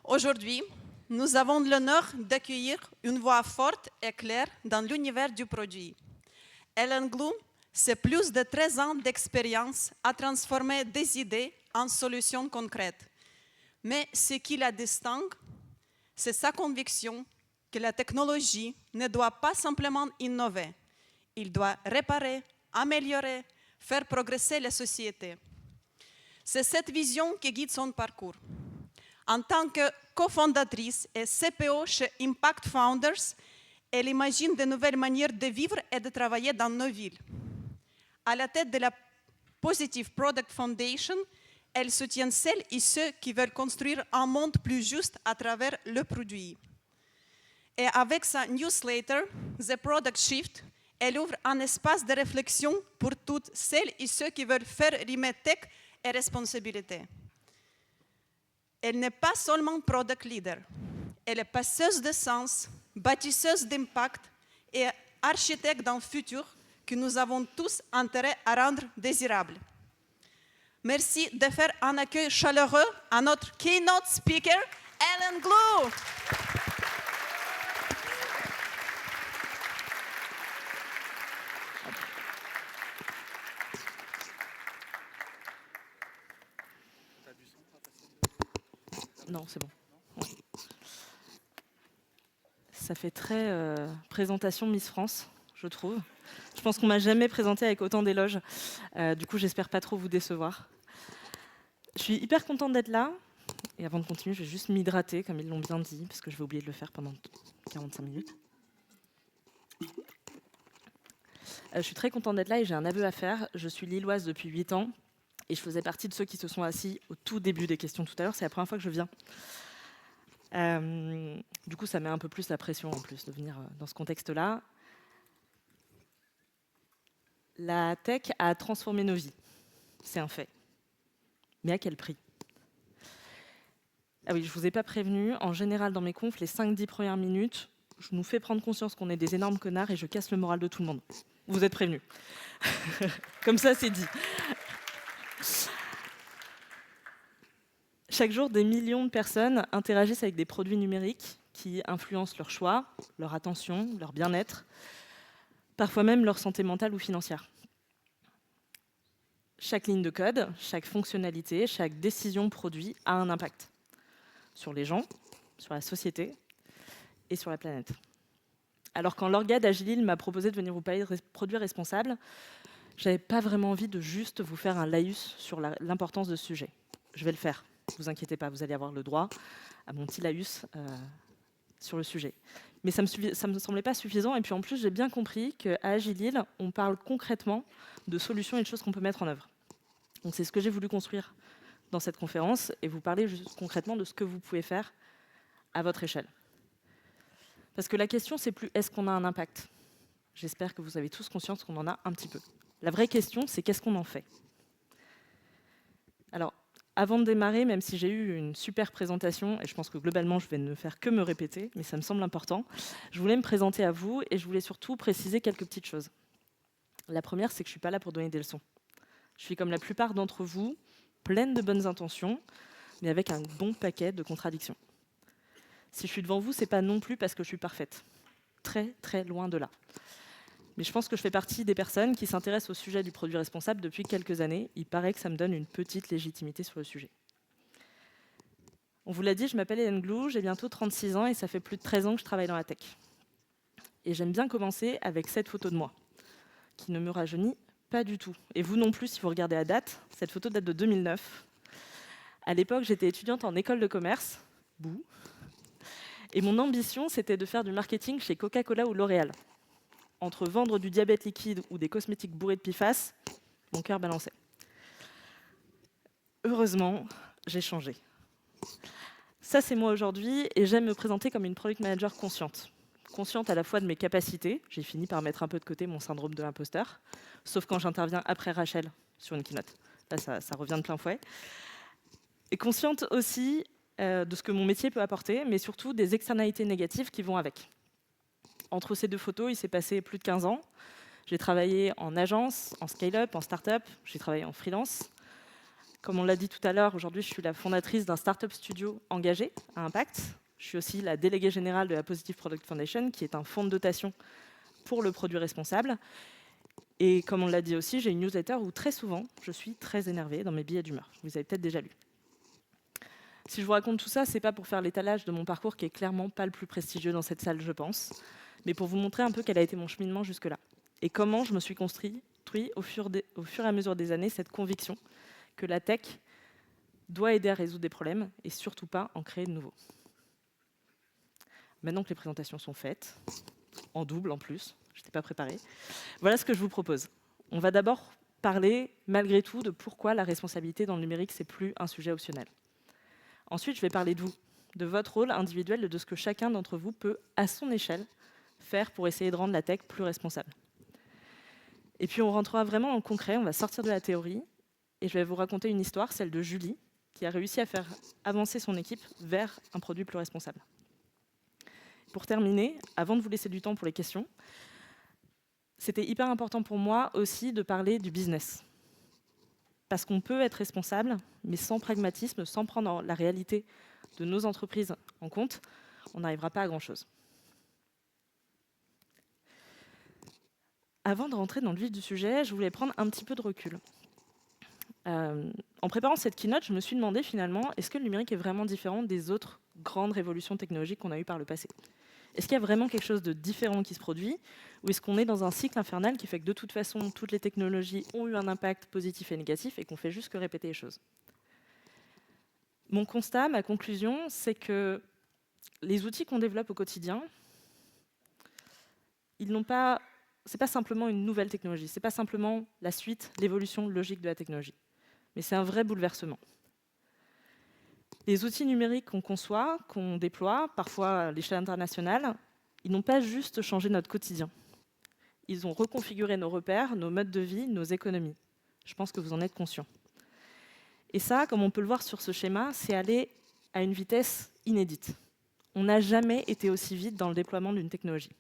Aujourd'hui, nous avons l'honneur d'accueillir une voix forte et claire dans l'univers du produit. Ellen Glue, c'est plus de 13 ans d'expérience à transformer des idées en solutions concrètes. Mais ce qui la distingue, c'est sa conviction que la technologie ne doit pas simplement innover, il doit réparer, améliorer, faire progresser la société. C'est cette vision qui guide son parcours. En tant que cofondatrice et CPO chez Impact Founders, elle imagine de nouvelles manières de vivre et de travailler dans nos villes. À la tête de la Positive Product Foundation, elle soutient celles et ceux qui veulent construire un monde plus juste à travers le produit. Et avec sa newsletter, The Product Shift, elle ouvre un espace de réflexion pour toutes celles et ceux qui veulent faire rimer tech et responsabilité. Elle n'est pas seulement product leader, elle est passeuse de sens, bâtisseuse d'impact et architecte d'un futur que nous avons tous intérêt à rendre désirable. Merci de faire un accueil chaleureux à notre keynote speaker, Ellen Glue. Non, c'est bon. Ouais. Ça fait très présentation Miss France, je trouve. Je pense qu'on m'a jamais présenté avec autant d'éloges. Du coup, j'espère pas trop vous décevoir. Je suis hyper contente d'être là. Et avant de continuer, je vais juste m'hydrater, comme ils l'ont bien dit, parce que je vais oublier de le faire pendant 45 minutes. Je suis très contente d'être là et j'ai un aveu à faire. Je suis lilloise depuis 8 ans et je faisais partie de ceux qui se sont assis au tout début des questions tout à l'heure. C'est la première fois que je viens. Du coup, ça met un peu plus la pression en plus de venir dans ce contexte-là. La tech a transformé nos vies, c'est un fait. Mais à quel prix? Ah oui, je ne vous ai pas prévenu, en général dans mes confs, les 5-10 premières minutes, je nous fais prendre conscience qu'on est des énormes connards et je casse le moral de tout le monde. Vous êtes prévenus. Comme ça, c'est dit. Chaque jour, des millions de personnes interagissent avec des produits numériques qui influencent leur choix, leur attention, leur bien-être, parfois même leur santé mentale ou financière. Chaque ligne de code, chaque fonctionnalité, chaque décision produit a un impact sur les gens, sur la société et sur la planète. Alors quand l'orga d'Agilil m'a proposé de venir vous parler de produits responsables, je n'avais pas vraiment envie de juste vous faire un laïus sur l'importance de ce sujet. Je vais le faire, ne vous inquiétez pas, vous allez avoir le droit à mon petit laïus sur le sujet. Mais ça ne me semblait pas suffisant, et puis en plus j'ai bien compris qu'à Agilil, on parle concrètement de solutions et de choses qu'on peut mettre en œuvre. Donc c'est ce que j'ai voulu construire dans cette conférence, et vous parler juste concrètement de ce que vous pouvez faire à votre échelle. Parce que la question, c'est plus est-ce qu'on a un impact? J'espère que vous avez tous conscience qu'on en a un petit peu. La vraie question, c'est qu'est-ce qu'on en fait? Alors, avant de démarrer, même si j'ai eu une super présentation, et je pense que globalement, je vais ne faire que me répéter, mais ça me semble important, je voulais me présenter à vous et je voulais surtout préciser quelques petites choses. La première, c'est que je ne suis pas là pour donner des leçons. Je suis comme la plupart d'entre vous, pleine de bonnes intentions, mais avec un bon paquet de contradictions. Si je suis devant vous, ce n'est pas non plus parce que je suis parfaite. Très, très loin de là. Mais je pense que je fais partie des personnes qui s'intéressent au sujet du produit responsable depuis quelques années. Il paraît que ça me donne une petite légitimité sur le sujet. On vous l'a dit, je m'appelle Ellen Glue, j'ai bientôt 36 ans et ça fait plus de 13 ans que je travaille dans la tech. Et j'aime bien commencer avec cette photo de moi, qui ne me rajeunit pas du tout. Et vous non plus, si vous regardez la date, cette photo date de 2009. À l'époque, j'étais étudiante en école de commerce, bouh. Et mon ambition, c'était de faire du marketing chez Coca-Cola ou L'Oréal. Entre vendre du diabète liquide ou des cosmétiques bourrés de PFAS, mon cœur balançait. Heureusement, j'ai changé. Ça, c'est moi aujourd'hui, et j'aime me présenter comme une product manager consciente. Consciente à la fois de mes capacités, j'ai fini par mettre un peu de côté mon syndrome de l'imposteur, sauf quand j'interviens après Rachel sur une keynote. Là, ça revient de plein fouet. Et consciente aussi de ce que mon métier peut apporter, mais surtout des externalités négatives qui vont avec. Entre ces deux photos, il s'est passé plus de 15 ans. J'ai travaillé en agence, en scale-up, en start-up, j'ai travaillé en freelance. Comme on l'a dit tout à l'heure, aujourd'hui, je suis la fondatrice d'un startup studio engagé à impact. Je suis aussi la déléguée générale de la Positive Product Foundation, qui est un fonds de dotation pour le produit responsable. Et comme on l'a dit aussi, j'ai une newsletter où très souvent, je suis très énervée dans mes billets d'humeur. Vous avez peut-être déjà lu. Si je vous raconte tout ça, c'est pas pour faire l'étalage de mon parcours qui est clairement pas le plus prestigieux dans cette salle, je pense, mais pour vous montrer un peu quel a été mon cheminement jusque-là et comment je me suis construit au fur et à mesure des années cette conviction que la tech doit aider à résoudre des problèmes et surtout pas en créer de nouveaux. Maintenant que les présentations sont faites, en double en plus, je n'étais pas préparée, voilà ce que je vous propose. On va d'abord parler malgré tout de pourquoi la responsabilité dans le numérique, c'est plus un sujet optionnel. Ensuite, je vais parler de vous, de votre rôle individuel et de ce que chacun d'entre vous peut, à son échelle, faire pour essayer de rendre la tech plus responsable. Et puis, on rentrera vraiment dans le concret, on va sortir de la théorie, et je vais vous raconter une histoire, celle de Julie, qui a réussi à faire avancer son équipe vers un produit plus responsable. Pour terminer, avant de vous laisser du temps pour les questions, c'était hyper important pour moi aussi de parler du business. Parce qu'on peut être responsable, mais sans pragmatisme, sans prendre la réalité de nos entreprises en compte, on n'arrivera pas à grand-chose. Avant de rentrer dans le vif du sujet, je voulais prendre un petit peu de recul. En préparant cette keynote, je me suis demandé finalement, est-ce que le numérique est vraiment différent des autres grandes révolutions technologiques qu'on a eues par le passé ? Est-ce qu'il y a vraiment quelque chose de différent qui se produit ? Ou est-ce qu'on est dans un cycle infernal qui fait que de toute façon, toutes les technologies ont eu un impact positif et négatif et qu'on fait juste que répéter les choses ? Mon constat, ma conclusion, c'est que les outils qu'on développe au quotidien, c'est pas simplement une nouvelle technologie, c'est pas simplement la suite, l'évolution logique de la technologie, mais c'est un vrai bouleversement. Les outils numériques qu'on conçoit, qu'on déploie, parfois à l'échelle internationale, ils n'ont pas juste changé notre quotidien. Ils ont reconfiguré nos repères, nos modes de vie, nos économies. Je pense que vous en êtes conscients. Et ça, comme on peut le voir sur ce schéma, c'est aller à une vitesse inédite. On n'a jamais été aussi vite dans le déploiement d'une technologie.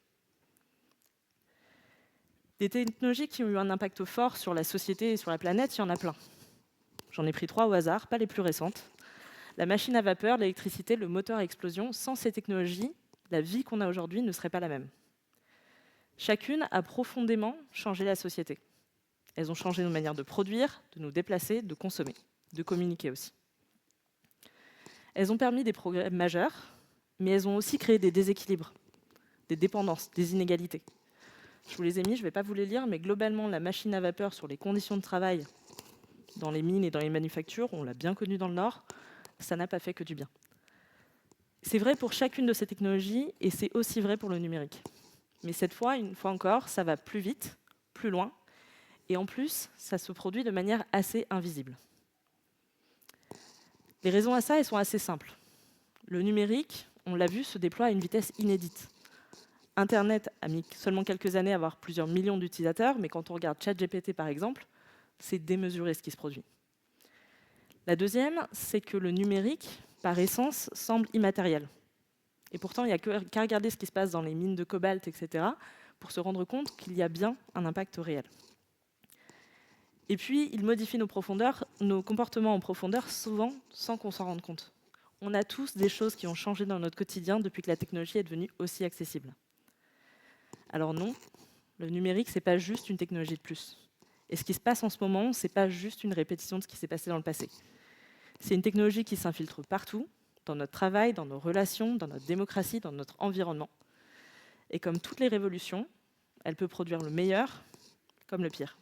Des technologies qui ont eu un impact fort sur la société et sur la planète, il y en a plein. J'en ai pris 3 au hasard, pas les plus récentes. La machine à vapeur, l'électricité, le moteur à explosion, sans ces technologies, la vie qu'on a aujourd'hui ne serait pas la même. Chacune a profondément changé la société. Elles ont changé nos manières de produire, de nous déplacer, de consommer, de communiquer aussi. Elles ont permis des progrès majeurs, mais elles ont aussi créé des déséquilibres, des dépendances, des inégalités. Je vous les ai mis, je ne vais pas vous les lire, mais globalement, la machine à vapeur sur les conditions de travail dans les mines et dans les manufactures, on l'a bien connu dans le Nord, ça n'a pas fait que du bien. C'est vrai pour chacune de ces technologies et c'est aussi vrai pour le numérique. Mais cette fois, une fois encore, ça va plus vite, plus loin, et en plus, ça se produit de manière assez invisible. Les raisons à ça, elles sont assez simples. Le numérique, on l'a vu, se déploie à une vitesse inédite. Internet a mis seulement quelques années à avoir plusieurs millions d'utilisateurs, mais quand on regarde ChatGPT par exemple, c'est démesuré ce qui se produit. La deuxième, c'est que le numérique, par essence, semble immatériel. Et pourtant, il n'y a qu'à regarder ce qui se passe dans les mines de cobalt, etc., pour se rendre compte qu'il y a bien un impact réel. Et puis, il modifie nos comportements en profondeur, souvent sans qu'on s'en rende compte. On a tous des choses qui ont changé dans notre quotidien depuis que la technologie est devenue aussi accessible. Alors non, le numérique, ce n'est pas juste une technologie de plus. Et ce qui se passe en ce moment, ce n'est pas juste une répétition de ce qui s'est passé dans le passé. C'est une technologie qui s'infiltre partout, dans notre travail, dans nos relations, dans notre démocratie, dans notre environnement. Et comme toutes les révolutions, elle peut produire le meilleur comme le pire.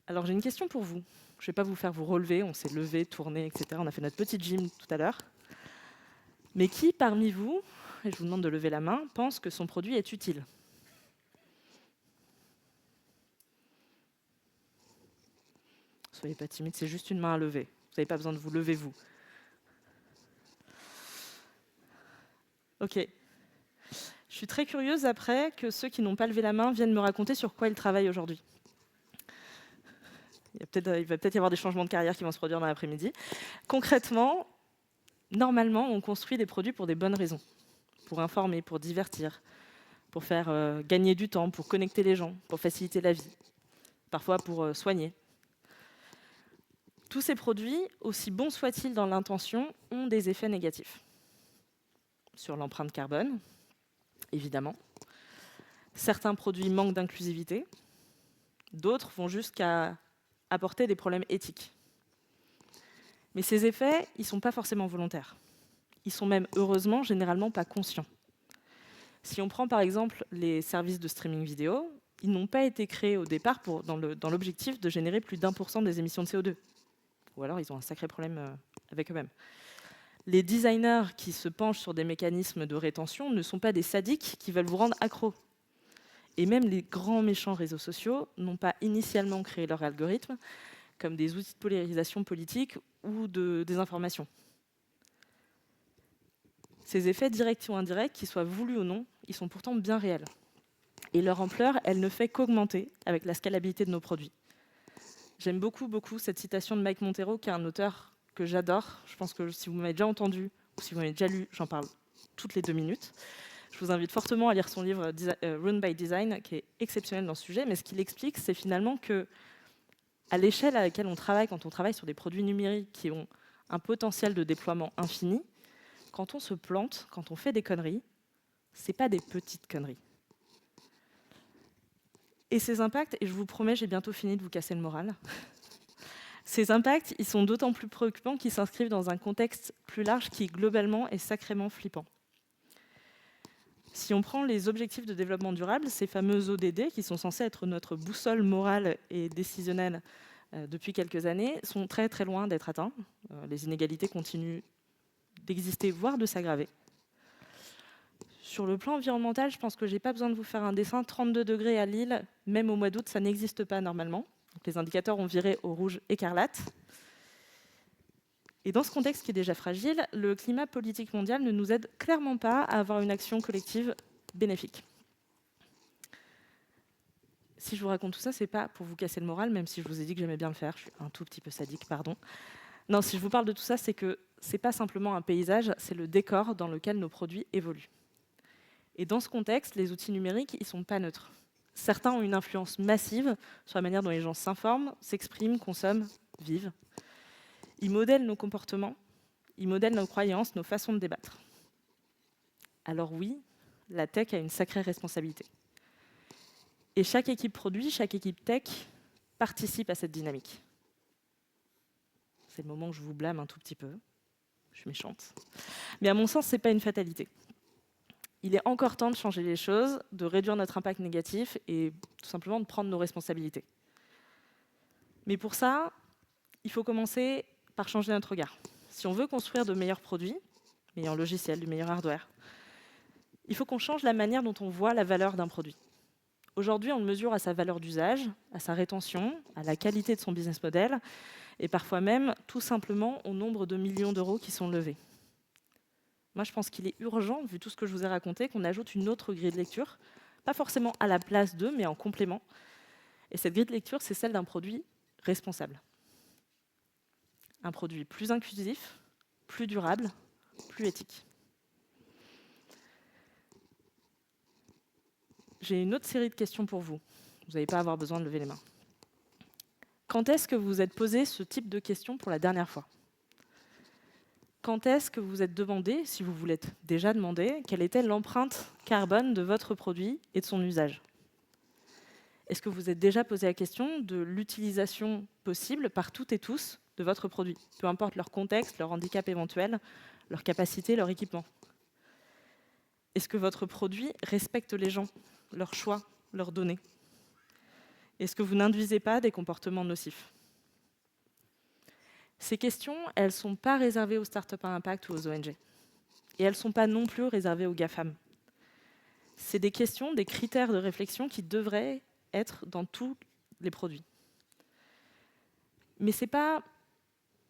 Alors j'ai une question pour vous. Je ne vais pas vous faire vous relever, on s'est levé, tourné, etc. On a fait notre petite gym tout à l'heure. Mais qui parmi vous, et je vous demande de lever la main, pense que son produit est utile ? Soyez pas timide, c'est juste une main à lever. Vous n'avez pas besoin de vous lever, vous. Ok. Je suis très curieuse après que ceux qui n'ont pas levé la main viennent me raconter sur quoi ils travaillent aujourd'hui. Il va peut-être y avoir des changements de carrière qui vont se produire dans l'après-midi. Concrètement, normalement, on construit des produits pour des bonnes raisons. Pour informer, pour divertir, pour faire gagner du temps, pour connecter les gens, pour faciliter la vie. Parfois pour soigner. Tous ces produits, aussi bons soient-ils dans l'intention, ont des effets négatifs. Sur l'empreinte carbone, évidemment. Certains produits manquent d'inclusivité. D'autres vont jusqu'à apporter des problèmes éthiques. Mais ces effets, ils ne sont pas forcément volontaires. Ils sont même, heureusement, généralement pas conscients. Si on prend par exemple les services de streaming vidéo, ils n'ont pas été créés au départ dans l'objectif de générer plus d'1% des émissions de CO2. Ou alors ils ont un sacré problème avec eux-mêmes. Les designers qui se penchent sur des mécanismes de rétention ne sont pas des sadiques qui veulent vous rendre accro. Et même les grands méchants réseaux sociaux n'ont pas initialement créé leur algorithme comme des outils de polarisation politique ou de désinformation. Ces effets directs ou indirects, qu'ils soient voulus ou non, ils sont pourtant bien réels. Et leur ampleur, elle ne fait qu'augmenter avec la scalabilité de nos produits. J'aime beaucoup cette citation de Mike Monteiro, qui est un auteur que j'adore. Je pense que si vous m'avez déjà entendu ou si vous m'avez déjà lu, j'en parle toutes les 2 minutes. Je vous invite fortement à lire son livre Run by Design, qui est exceptionnel dans ce sujet. Mais ce qu'il explique, c'est finalement que, à l'échelle à laquelle on travaille, quand on travaille sur des produits numériques qui ont un potentiel de déploiement infini, quand on se plante, quand on fait des conneries, ce n'est pas des petites conneries. Et ces impacts, et je vous promets, j'ai bientôt fini de vous casser le moral, ces impacts, ils sont d'autant plus préoccupants qu'ils s'inscrivent dans un contexte plus large qui, globalement, est sacrément flippant. Si on prend les objectifs de développement durable, ces fameux ODD, qui sont censés être notre boussole morale et décisionnelle depuis quelques années, sont très très loin d'être atteints. Les inégalités continuent d'exister, voire de s'aggraver. Sur le plan environnemental, je pense que je n'ai pas besoin de vous faire un dessin. 32 degrés à Lille, même au mois d'août, ça n'existe pas normalement. Donc les indicateurs ont viré au rouge écarlate. Et dans ce contexte qui est déjà fragile, le climat politique mondial ne nous aide clairement pas à avoir une action collective bénéfique. Si je vous raconte tout ça, ce n'est pas pour vous casser le moral, même si je vous ai dit que j'aimais bien le faire. Je suis un tout petit peu sadique, pardon. Non, si je vous parle de tout ça, c'est que ce n'est pas simplement un paysage, c'est le décor dans lequel nos produits évoluent. Et dans ce contexte, les outils numériques, ils ne sont pas neutres. Certains ont une influence massive sur la manière dont les gens s'informent, s'expriment, consomment, vivent. Ils modèlent nos comportements, ils modèlent nos croyances, nos façons de débattre. Alors oui, la tech a une sacrée responsabilité. Et chaque équipe produit, chaque équipe tech participe à cette dynamique. C'est le moment où je vous blâme un tout petit peu. Je suis méchante. Mais à mon sens, ce n'est pas une fatalité. Il est encore temps de changer les choses, de réduire notre impact négatif et tout simplement de prendre nos responsabilités. Mais pour ça, il faut commencer par changer notre regard. Si on veut construire de meilleurs produits, meilleurs logiciels, du meilleur hardware, il faut qu'on change la manière dont on voit la valeur d'un produit. Aujourd'hui, on le mesure à sa valeur d'usage, à sa rétention, à la qualité de son business model, et parfois même, tout simplement, au nombre de millions d'euros qui sont levés. Moi, je pense qu'il est urgent, vu tout ce que je vous ai raconté, qu'on ajoute une autre grille de lecture, pas forcément à la place d'eux, mais en complément. Et cette grille de lecture, c'est celle d'un produit responsable. Un produit plus inclusif, plus durable, plus éthique. J'ai une autre série de questions pour vous. Vous n'allez pas avoir besoin de lever les mains. Quand est-ce que vous vous êtes posé ce type de questions pour la dernière fois ? Quand est-ce que vous vous êtes demandé, si vous vous l'êtes déjà demandé, quelle était l'empreinte carbone de votre produit et de son usage ? Est-ce que vous vous êtes déjà posé la question de l'utilisation possible par toutes et tous de votre produit, peu importe leur contexte, leur handicap éventuel, leur capacité, leur équipement ? Est-ce que votre produit respecte les gens, leurs choix, leurs données ? Est-ce que vous n'induisez pas des comportements nocifs ? Ces questions, elles ne sont pas réservées aux startups à impact ou aux ONG. Et elles ne sont pas non plus réservées aux GAFAM. C'est des questions, des critères de réflexion qui devraient être dans tous les produits. Mais ce n'est pas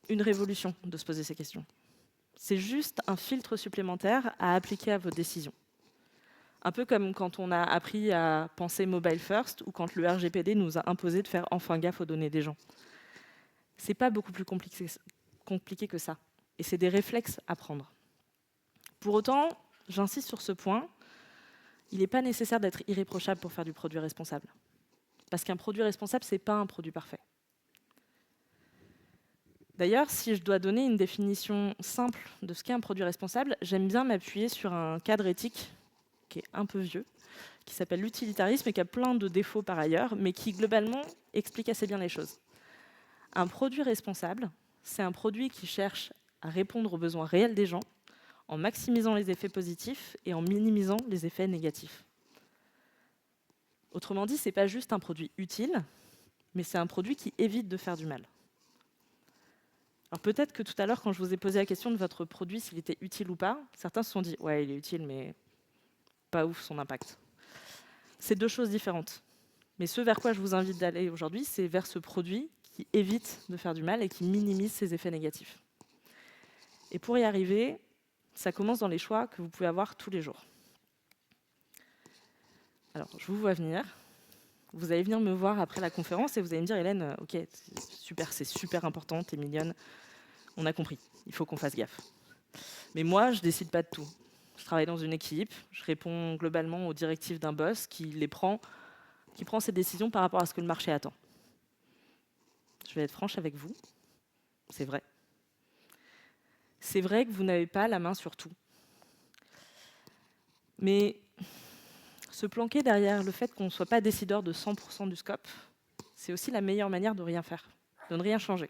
une révolution de se poser ces questions. C'est juste un filtre supplémentaire à appliquer à vos décisions. Un peu comme quand on a appris à penser mobile first ou quand le RGPD nous a imposé de faire enfin gaffe aux données des gens. Ce n'est pas beaucoup plus compliqué que ça. Et c'est des réflexes à prendre. Pour autant, j'insiste sur ce point, il n'est pas nécessaire d'être irréprochable pour faire du produit responsable. Parce qu'un produit responsable, ce n'est pas un produit parfait. D'ailleurs, si je dois donner une définition simple de ce qu'est un produit responsable, j'aime bien m'appuyer sur un cadre éthique qui est un peu vieux, qui s'appelle l'utilitarisme et qui a plein de défauts par ailleurs, mais qui globalement explique assez bien les choses. Un produit responsable, c'est un produit qui cherche à répondre aux besoins réels des gens en maximisant les effets positifs et en minimisant les effets négatifs. Autrement dit, ce n'est pas juste un produit utile, mais c'est un produit qui évite de faire du mal. Alors peut-être que tout à l'heure, quand je vous ai posé la question de votre produit, s'il était utile ou pas, certains se sont dit « ouais, il est utile, mais pas ouf son impact ». C'est deux choses différentes. Mais ce vers quoi je vous invite d'aller aujourd'hui, c'est vers ce produit qui évite de faire du mal et qui minimise ses effets négatifs. Et pour y arriver, ça commence dans les choix que vous pouvez avoir tous les jours. Alors, je vous vois venir. Vous allez venir me voir après la conférence et vous allez me dire « Hélène, ok, super, c'est super important, t'es mignonne, on a compris, il faut qu'on fasse gaffe. » Mais moi, je ne décide pas de tout. Je travaille dans une équipe, je réponds globalement aux directives d'un boss qui prend ses décisions par rapport à ce que le marché attend. Je vais être franche avec vous, c'est vrai. C'est vrai que vous n'avez pas la main sur tout. Mais se planquer derrière le fait qu'on ne soit pas décideur de 100% du scope, c'est aussi la meilleure manière de rien faire, de ne rien changer.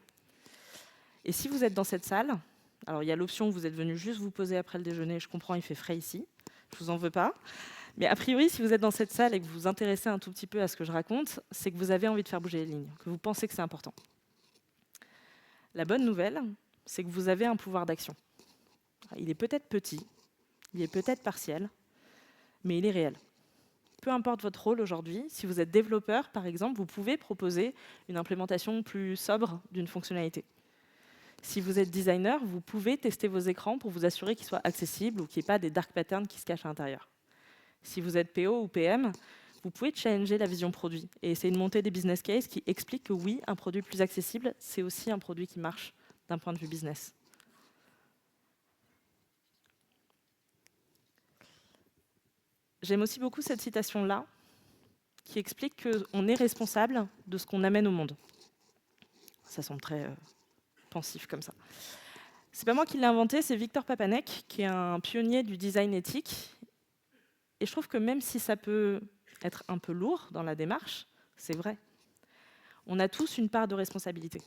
Et si vous êtes dans cette salle, alors il y a l'option où vous êtes venu juste vous poser après le déjeuner, je comprends, il fait frais ici, je vous en veux pas. Mais a priori, si vous êtes dans cette salle et que vous vous intéressez un tout petit peu à ce que je raconte, c'est que vous avez envie de faire bouger les lignes, que vous pensez que c'est important. La bonne nouvelle, c'est que vous avez un pouvoir d'action. Il est peut-être petit, il est peut-être partiel, mais il est réel. Peu importe votre rôle aujourd'hui, si vous êtes développeur, par exemple, vous pouvez proposer une implémentation plus sobre d'une fonctionnalité. Si vous êtes designer, vous pouvez tester vos écrans pour vous assurer qu'ils soient accessibles ou qu'il n'y ait pas des dark patterns qui se cachent à l'intérieur. Si vous êtes PO ou PM, vous pouvez challenger la vision produit et essayer de monter des business cases qui expliquent que oui, un produit plus accessible, c'est aussi un produit qui marche d'un point de vue business. J'aime aussi beaucoup cette citation-là, qui explique qu'on est responsable de ce qu'on amène au monde. Ça semble très pensif comme ça. C'est pas moi qui l'ai inventé, c'est Victor Papanek, qui est un pionnier du design éthique. Et je trouve que même si ça peut être un peu lourd dans la démarche, c'est vrai. On a tous une part de responsabilité,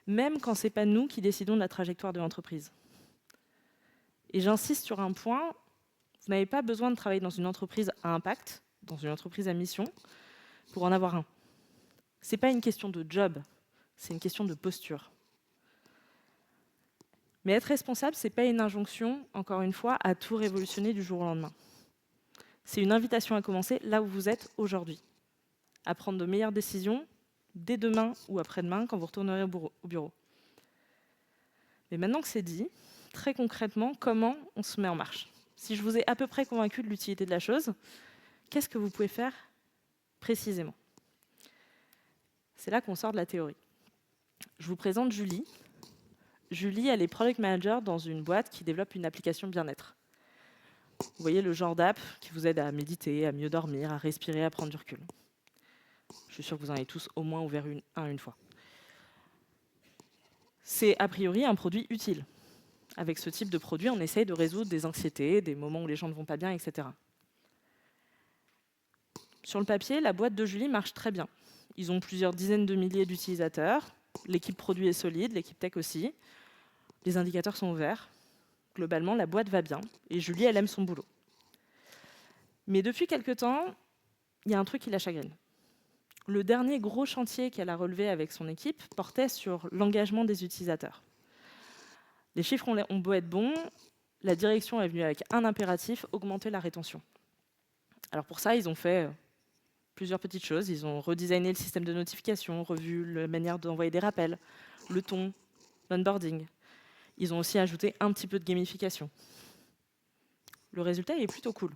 même quand ce n'est pas nous qui décidons de la trajectoire de l'entreprise. Et j'insiste sur un point, vous n'avez pas besoin de travailler dans une entreprise à impact, dans une entreprise à mission, pour en avoir un. Ce n'est pas une question de job, c'est une question de posture. Mais être responsable, ce n'est pas une injonction, encore une fois, à tout révolutionner du jour au lendemain. C'est une invitation à commencer là où vous êtes aujourd'hui, à prendre de meilleures décisions dès demain ou après-demain quand vous retournerez au bureau. Mais maintenant que c'est dit, très concrètement, comment on se met en marche? Si je vous ai à peu près convaincu de l'utilité de la chose, qu'est-ce que vous pouvez faire précisément? C'est là qu'on sort de la théorie. Je vous présente Julie. Julie, elle est product manager dans une boîte qui développe une application bien-être. Vous voyez le genre d'app qui vous aide à méditer, à mieux dormir, à respirer, à prendre du recul. Je suis sûre que vous en avez tous au moins ouvert une fois. C'est a priori un produit utile. Avec ce type de produit, on essaye de résoudre des anxiétés, des moments où les gens ne vont pas bien, etc. Sur le papier, la boîte de Julie marche très bien. Ils ont plusieurs dizaines de milliers d'utilisateurs. L'équipe produit est solide, l'équipe tech aussi. Les indicateurs sont ouverts. Globalement, la boîte va bien. Et Julie, elle aime son boulot. Mais depuis quelque temps, il y a un truc qui la chagrine. Le dernier gros chantier qu'elle a relevé avec son équipe portait sur l'engagement des utilisateurs. Les chiffres ont beau être bons, la direction est venue avec un impératif, augmenter la rétention. Alors pour ça, ils ont fait plusieurs petites choses. Ils ont redesigné le système de notification, revu la manière d'envoyer des rappels, le ton, l'onboarding. Ils ont aussi ajouté un petit peu de gamification. Le résultat est plutôt cool.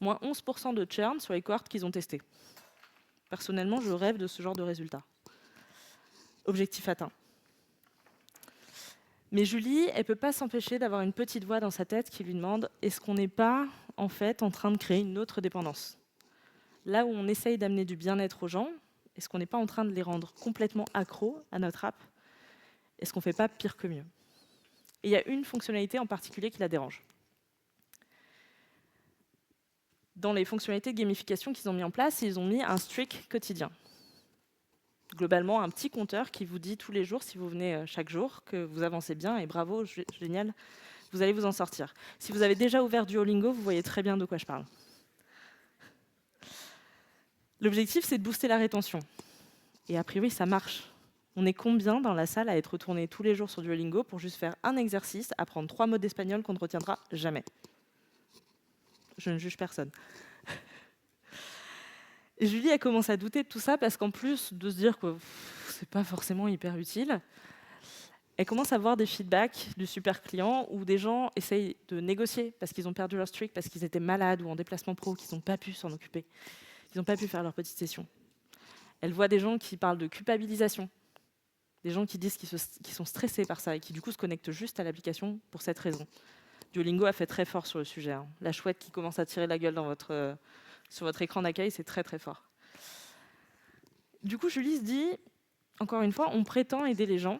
Moins 11% de churn sur les cohortes qu'ils ont testées. Personnellement, je rêve de ce genre de résultat. Objectif atteint. Mais Julie, elle ne peut pas s'empêcher d'avoir une petite voix dans sa tête qui lui demande « est-ce qu'on n'est pas, en fait, en train de créer une autre dépendance ?» Là où on essaye d'amener du bien-être aux gens, est-ce qu'on n'est pas en train de les rendre complètement accros à notre app Est-ce qu'on ne fait pas pire que mieux? Et il y a une fonctionnalité en particulier qui la dérange. Dans les fonctionnalités de gamification qu'ils ont mis en place, ils ont mis un streak quotidien. Globalement, un petit compteur qui vous dit tous les jours, si vous venez chaque jour, que vous avancez bien et bravo, génial, vous allez vous en sortir. Si vous avez déjà ouvert Duolingo, vous voyez très bien de quoi je parle. L'objectif, c'est de booster la rétention. Et a priori, ça marche. On est combien dans la salle à être retourné tous les jours sur Duolingo pour juste faire un exercice, apprendre 3 mots d'espagnol qu'on ne retiendra jamais? Je ne juge personne. Et Julie a commencé à douter de tout ça parce qu'en plus de se dire que c'est pas forcément hyper utile, elle commence à voir des feedbacks du super client où des gens essayent de négocier parce qu'ils ont perdu leur streak, parce qu'ils étaient malades ou en déplacement pro, qu'ils n'ont pas pu s'en occuper, qu'ils n'ont pas pu faire leur petite session. Elle voit des gens qui parlent de culpabilisation, des gens qui disent qu'ils sont stressés par ça et qui du coup se connectent juste à l'application pour cette raison. Duolingo a fait très fort sur le sujet. Hein. La chouette qui commence à tirer la gueule sur votre écran d'accueil, c'est très très fort. Du coup, Julie se dit, encore une fois, on prétend aider les gens,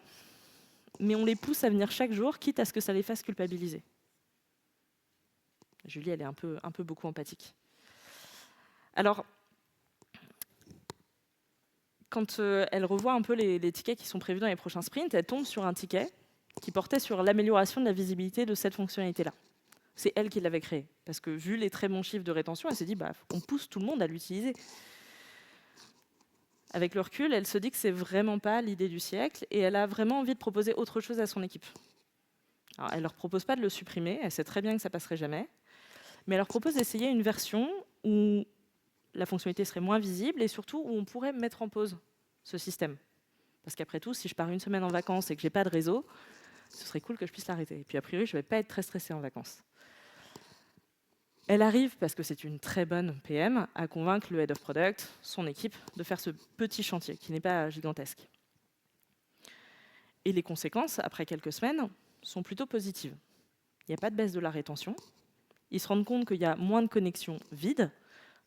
mais on les pousse à venir chaque jour, quitte à ce que ça les fasse culpabiliser. Julie, elle est un peu beaucoup empathique. Alors, quand elle revoit un peu les tickets qui sont prévus dans les prochains sprints, elle tombe sur un ticket qui portait sur l'amélioration de la visibilité de cette fonctionnalité-là. C'est elle qui l'avait créée, parce que vu les très bons chiffres de rétention, elle s'est dit, on pousse tout le monde à l'utiliser. Avec le recul, elle se dit que c'est vraiment pas l'idée du siècle, et elle a vraiment envie de proposer autre chose à son équipe. Alors, elle leur propose pas de le supprimer, elle sait très bien que ça passerait jamais, mais elle leur propose d'essayer une version où la fonctionnalité serait moins visible, et surtout où on pourrait mettre en pause ce système. Parce qu'après tout, si je pars une semaine en vacances et que j'ai pas de réseau, ce serait cool que je puisse l'arrêter. Et puis a priori, je vais pas être très stressée en vacances. Elle arrive, parce que c'est une très bonne PM, à convaincre le Head of Product, son équipe, de faire ce petit chantier, qui n'est pas gigantesque. Et les conséquences, après quelques semaines, sont plutôt positives. Il n'y a pas de baisse de la rétention. Ils se rendent compte qu'il y a moins de connexions vides,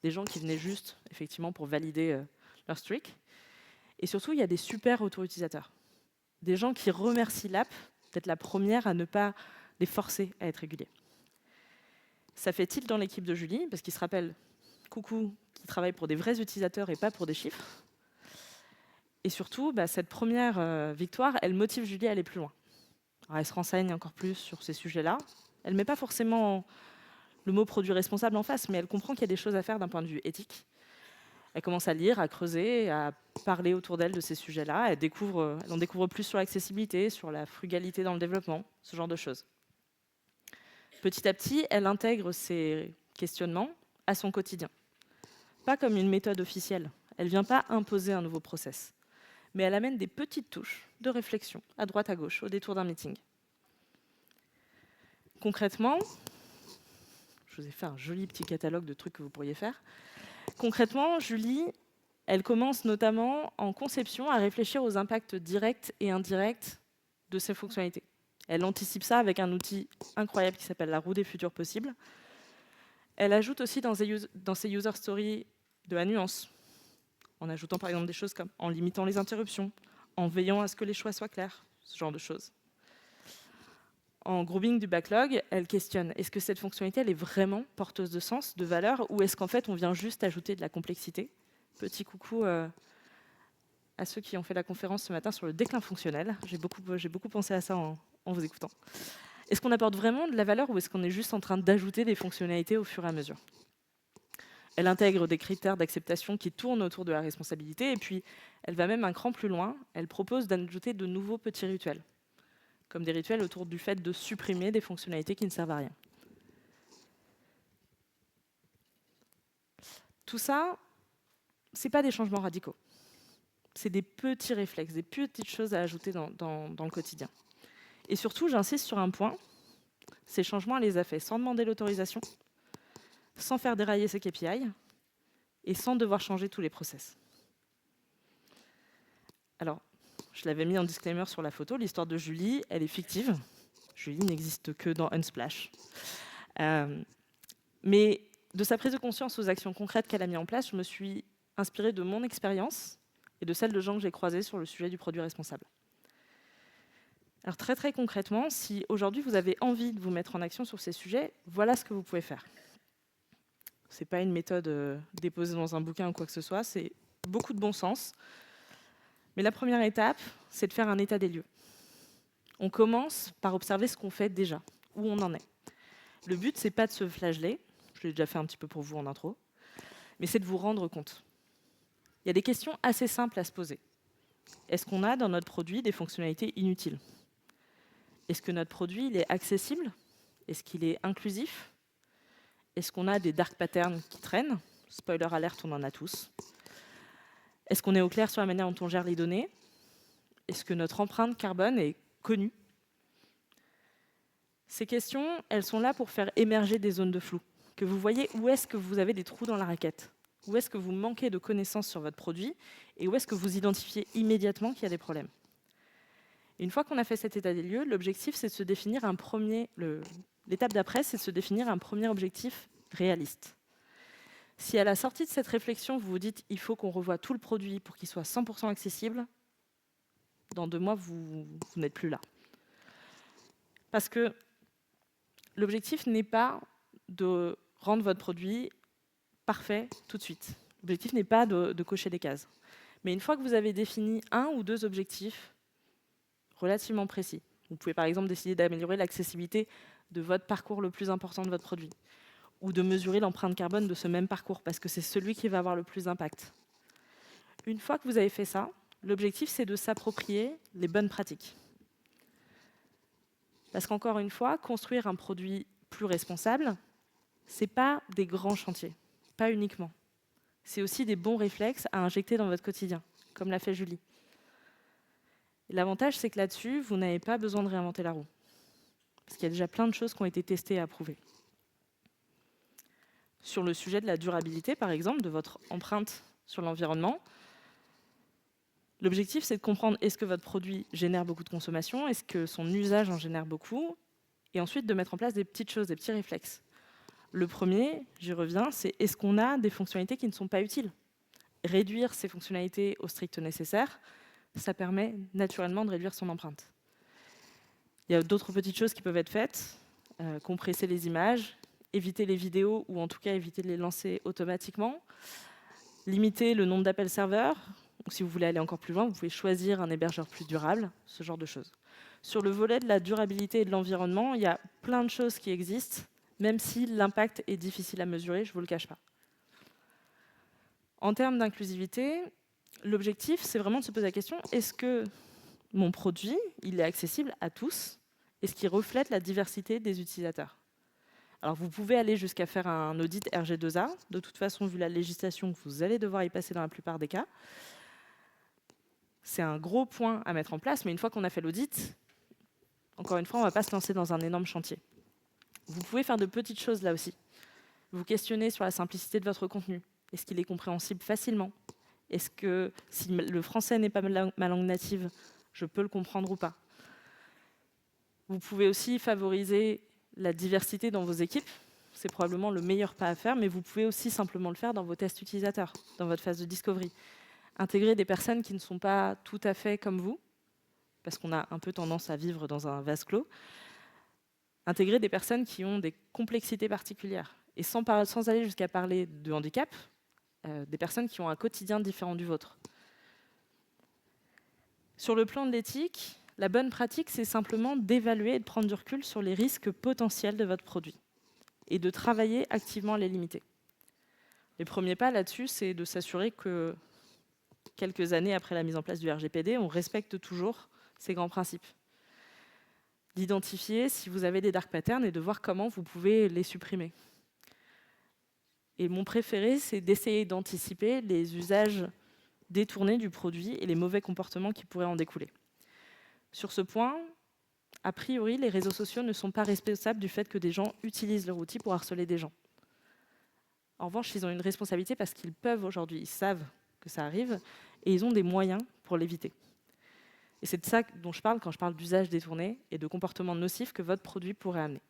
des gens qui venaient juste, effectivement, pour valider leur streak. Et surtout, il y a des super retours utilisateurs. Des gens qui remercient l'app d'être la première à ne pas les forcer à être réguliers. Ça fait tilt dans l'équipe de Julie, parce qu'ils se rappellent, coucou, qui travaille pour des vrais utilisateurs et pas pour des chiffres. Et surtout, cette première victoire, elle motive Julie à aller plus loin. Alors, elle se renseigne encore plus sur ces sujets-là. Elle ne met pas forcément le mot produit responsable en face, mais elle comprend qu'il y a des choses à faire d'un point de vue éthique. Elle commence à lire, à creuser, à parler autour d'elle de ces sujets-là. Elle en découvre plus sur l'accessibilité, sur la frugalité dans le développement, ce genre de choses. Petit à petit, elle intègre ces questionnements à son quotidien. Pas comme une méthode officielle. Elle ne vient pas imposer un nouveau process. Mais elle amène des petites touches de réflexion, à droite, à gauche, au détour d'un meeting. Concrètement, je vous ai fait un joli petit catalogue de trucs que vous pourriez faire. Concrètement, Julie, elle commence notamment en conception à réfléchir aux impacts directs et indirects de ces fonctionnalités. Elle anticipe ça avec un outil incroyable qui s'appelle la roue des futurs possibles. Elle ajoute aussi dans ses user stories de la nuance, en ajoutant par exemple des choses comme en limitant les interruptions, en veillant à ce que les choix soient clairs, ce genre de choses. En grouping du backlog, elle questionne, est-ce que cette fonctionnalité elle est vraiment porteuse de sens, de valeur, ou est-ce qu'en fait on vient juste ajouter de la complexité? Petit coucou à ceux qui ont fait la conférence ce matin sur le déclin fonctionnel. J'ai beaucoup pensé à ça en vous écoutant. Est-ce qu'on apporte vraiment de la valeur ou est-ce qu'on est juste en train d'ajouter des fonctionnalités au fur et à mesure? Elle intègre des critères d'acceptation qui tournent autour de la responsabilité et puis elle va même un cran plus loin. Elle propose d'ajouter de nouveaux petits rituels, comme des rituels autour du fait de supprimer des fonctionnalités qui ne servent à rien. Tout ça, ce n'est pas des changements radicaux. C'est des petits réflexes, des petites choses à ajouter dans le quotidien. Et surtout, j'insiste sur un point, ces changements, elle les a faits sans demander l'autorisation, sans faire dérailler ses KPI et sans devoir changer tous les process. Alors, je l'avais mis en disclaimer sur la photo, l'histoire de Julie, elle est fictive. Julie n'existe que dans Unsplash. Mais de sa prise de conscience aux actions concrètes qu'elle a mises en place, je me suis inspirée de mon expérience et de celle de gens que j'ai croisés sur le sujet du produit responsable. Alors très très concrètement, si aujourd'hui vous avez envie de vous mettre en action sur ces sujets, voilà ce que vous pouvez faire. Ce n'est pas une méthode déposée dans un bouquin ou quoi que ce soit, c'est beaucoup de bon sens. Mais la première étape, c'est de faire un état des lieux. On commence par observer ce qu'on fait déjà, où on en est. Le but, c'est pas de se flageller, je l'ai déjà fait un petit peu pour vous en intro, mais c'est de vous rendre compte. Il y a des questions assez simples à se poser. Est-ce qu'on a dans notre produit des fonctionnalités inutiles? Est-ce que notre produit il est accessible? Est-ce qu'il est inclusif? Est-ce qu'on a des dark patterns qui traînent? Spoiler alerte, on en a tous. Est-ce qu'on est au clair sur la manière dont on gère les données? Est-ce que notre empreinte carbone est connue? Ces questions, elles sont là pour faire émerger des zones de flou, que vous voyez où est-ce que vous avez des trous dans la raquette, où est-ce que vous manquez de connaissances sur votre produit et où est-ce que vous identifiez immédiatement qu'il y a des problèmes. Et une fois qu'on a fait cet état des lieux, l'objectif, c'est de se définir l'étape d'après, c'est de se définir un premier objectif réaliste. Si à la sortie de cette réflexion, vous vous dites il faut qu'on revoie tout le produit pour qu'il soit 100% accessible, dans 2 mois, vous n'êtes plus là. Parce que l'objectif n'est pas de rendre votre produit parfait tout de suite. L'objectif n'est pas de cocher des cases. Mais une fois que vous avez défini 1 ou 2 objectifs relativement précis, vous pouvez par exemple décider d'améliorer l'accessibilité de votre parcours le plus important de votre produit, ou de mesurer l'empreinte carbone de ce même parcours, parce que c'est celui qui va avoir le plus d'impact. Une fois que vous avez fait ça, l'objectif, c'est de s'approprier les bonnes pratiques. Parce qu'encore une fois, construire un produit plus responsable, ce n'est pas des grands chantiers, pas uniquement. C'est aussi des bons réflexes à injecter dans votre quotidien, comme l'a fait Julie. L'avantage, c'est que là-dessus, vous n'avez pas besoin de réinventer la roue. Parce qu'il y a déjà plein de choses qui ont été testées et approuvées. Sur le sujet de la durabilité, par exemple, de votre empreinte sur l'environnement, l'objectif, c'est de comprendre est-ce que votre produit génère beaucoup de consommation, est-ce que son usage en génère beaucoup, et ensuite de mettre en place des petites choses, des petits réflexes. Le premier, j'y reviens, c'est est-ce qu'on a des fonctionnalités qui ne sont pas utiles? Réduire ces fonctionnalités au strict nécessaire, ça permet naturellement de réduire son empreinte. Il y a d'autres petites choses qui peuvent être faites, compresser les images, éviter les vidéos ou en tout cas éviter de les lancer automatiquement, limiter le nombre d'appels serveurs, ou si vous voulez aller encore plus loin, vous pouvez choisir un hébergeur plus durable, ce genre de choses. Sur le volet de la durabilité et de l'environnement, il y a plein de choses qui existent, même si l'impact est difficile à mesurer, je ne vous le cache pas. En termes d'inclusivité, l'objectif, c'est vraiment de se poser la question, est-ce que mon produit, il est accessible à tous? Est-ce qu'il reflète la diversité des utilisateurs? Alors, vous pouvez aller jusqu'à faire un audit RG2A. De toute façon, vu la législation, vous allez devoir y passer dans la plupart des cas. C'est un gros point à mettre en place, mais une fois qu'on a fait l'audit, encore une fois, on ne va pas se lancer dans un énorme chantier. Vous pouvez faire de petites choses là aussi. Vous questionnez sur la simplicité de votre contenu. Est-ce qu'il est compréhensible facilement? Est-ce que si le français n'est pas ma langue native, je peux le comprendre ou pas? Vous pouvez aussi favoriser la diversité dans vos équipes. C'est probablement le meilleur pas à faire, mais vous pouvez aussi simplement le faire dans vos tests utilisateurs, dans votre phase de discovery. Intégrer des personnes qui ne sont pas tout à fait comme vous, parce qu'on a un peu tendance à vivre dans un vase clos. Intégrer des personnes qui ont des complexités particulières. Et sans aller jusqu'à parler de handicap, des personnes qui ont un quotidien différent du vôtre. Sur le plan de l'éthique, la bonne pratique, c'est simplement d'évaluer et de prendre du recul sur les risques potentiels de votre produit et de travailler activement à les limiter. Les premiers pas là-dessus, c'est de s'assurer que quelques années après la mise en place du RGPD, on respecte toujours ces grands principes. D'identifier si vous avez des dark patterns et de voir comment vous pouvez les supprimer. Et mon préféré, c'est d'essayer d'anticiper les usages détournés du produit et les mauvais comportements qui pourraient en découler. Sur ce point, a priori, les réseaux sociaux ne sont pas responsables du fait que des gens utilisent leur outil pour harceler des gens. En revanche, ils ont une responsabilité parce qu'ils peuvent aujourd'hui, ils savent que ça arrive, et ils ont des moyens pour l'éviter. Et c'est de ça dont je parle quand je parle d'usage détourné et de comportements nocifs que votre produit pourrait amener.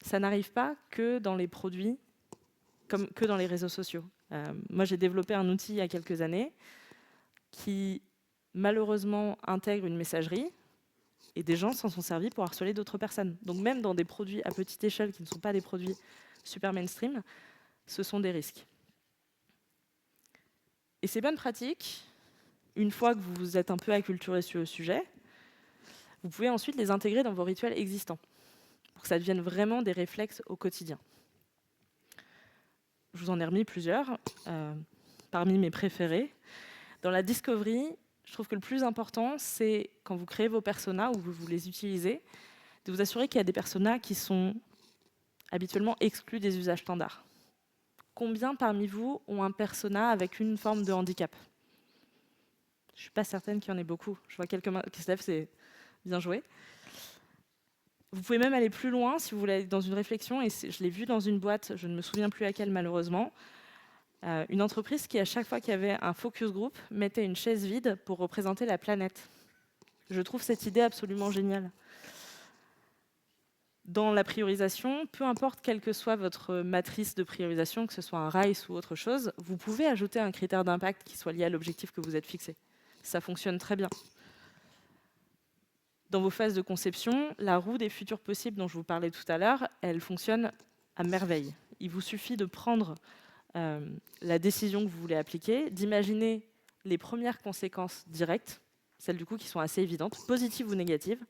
Ça n'arrive pas que dans les produits, que dans les réseaux sociaux. Moi, j'ai développé un outil il y a quelques années qui, malheureusement, intègre une messagerie Et des gens s'en sont servis pour harceler d'autres personnes. Donc même dans des produits à petite échelle qui ne sont pas des produits super mainstream, ce sont des risques. Et ces bonnes pratiques, une fois que vous vous êtes un peu acculturé sur le sujet, vous pouvez ensuite les intégrer dans vos rituels existants, pour que ça devienne vraiment des réflexes au quotidien. Je vous en ai remis plusieurs, parmi mes préférés. Dans la discovery, je trouve que le plus important, c'est quand vous créez vos personas ou vous les utilisez, de vous assurer qu'il y a des personas qui sont habituellement exclus des usages standards. Combien parmi vous ont un persona avec une forme de handicap? Je ne suis pas certaine qu'il y en ait beaucoup. Je vois quelques mains qui se lèvent, c'est bien joué. Vous pouvez même aller plus loin si vous voulez aller dans une réflexion, et je l'ai vu dans une boîte, je ne me souviens plus laquelle malheureusement, une entreprise qui, à chaque fois qu'il y avait un focus group, mettait une chaise vide pour représenter la planète. Je trouve cette idée absolument géniale. Dans la priorisation, peu importe quelle que soit votre matrice de priorisation, que ce soit un RICE ou autre chose, vous pouvez ajouter un critère d'impact qui soit lié à l'objectif que vous êtes fixé. Ça fonctionne très bien. Dans vos phases de conception, la roue des futurs possibles dont je vous parlais tout à l'heure, elle fonctionne à merveille. Il vous suffit de prendre la décision que vous voulez appliquer, d'imaginer les premières conséquences directes, celles du coup qui sont assez évidentes, positives ou négatives,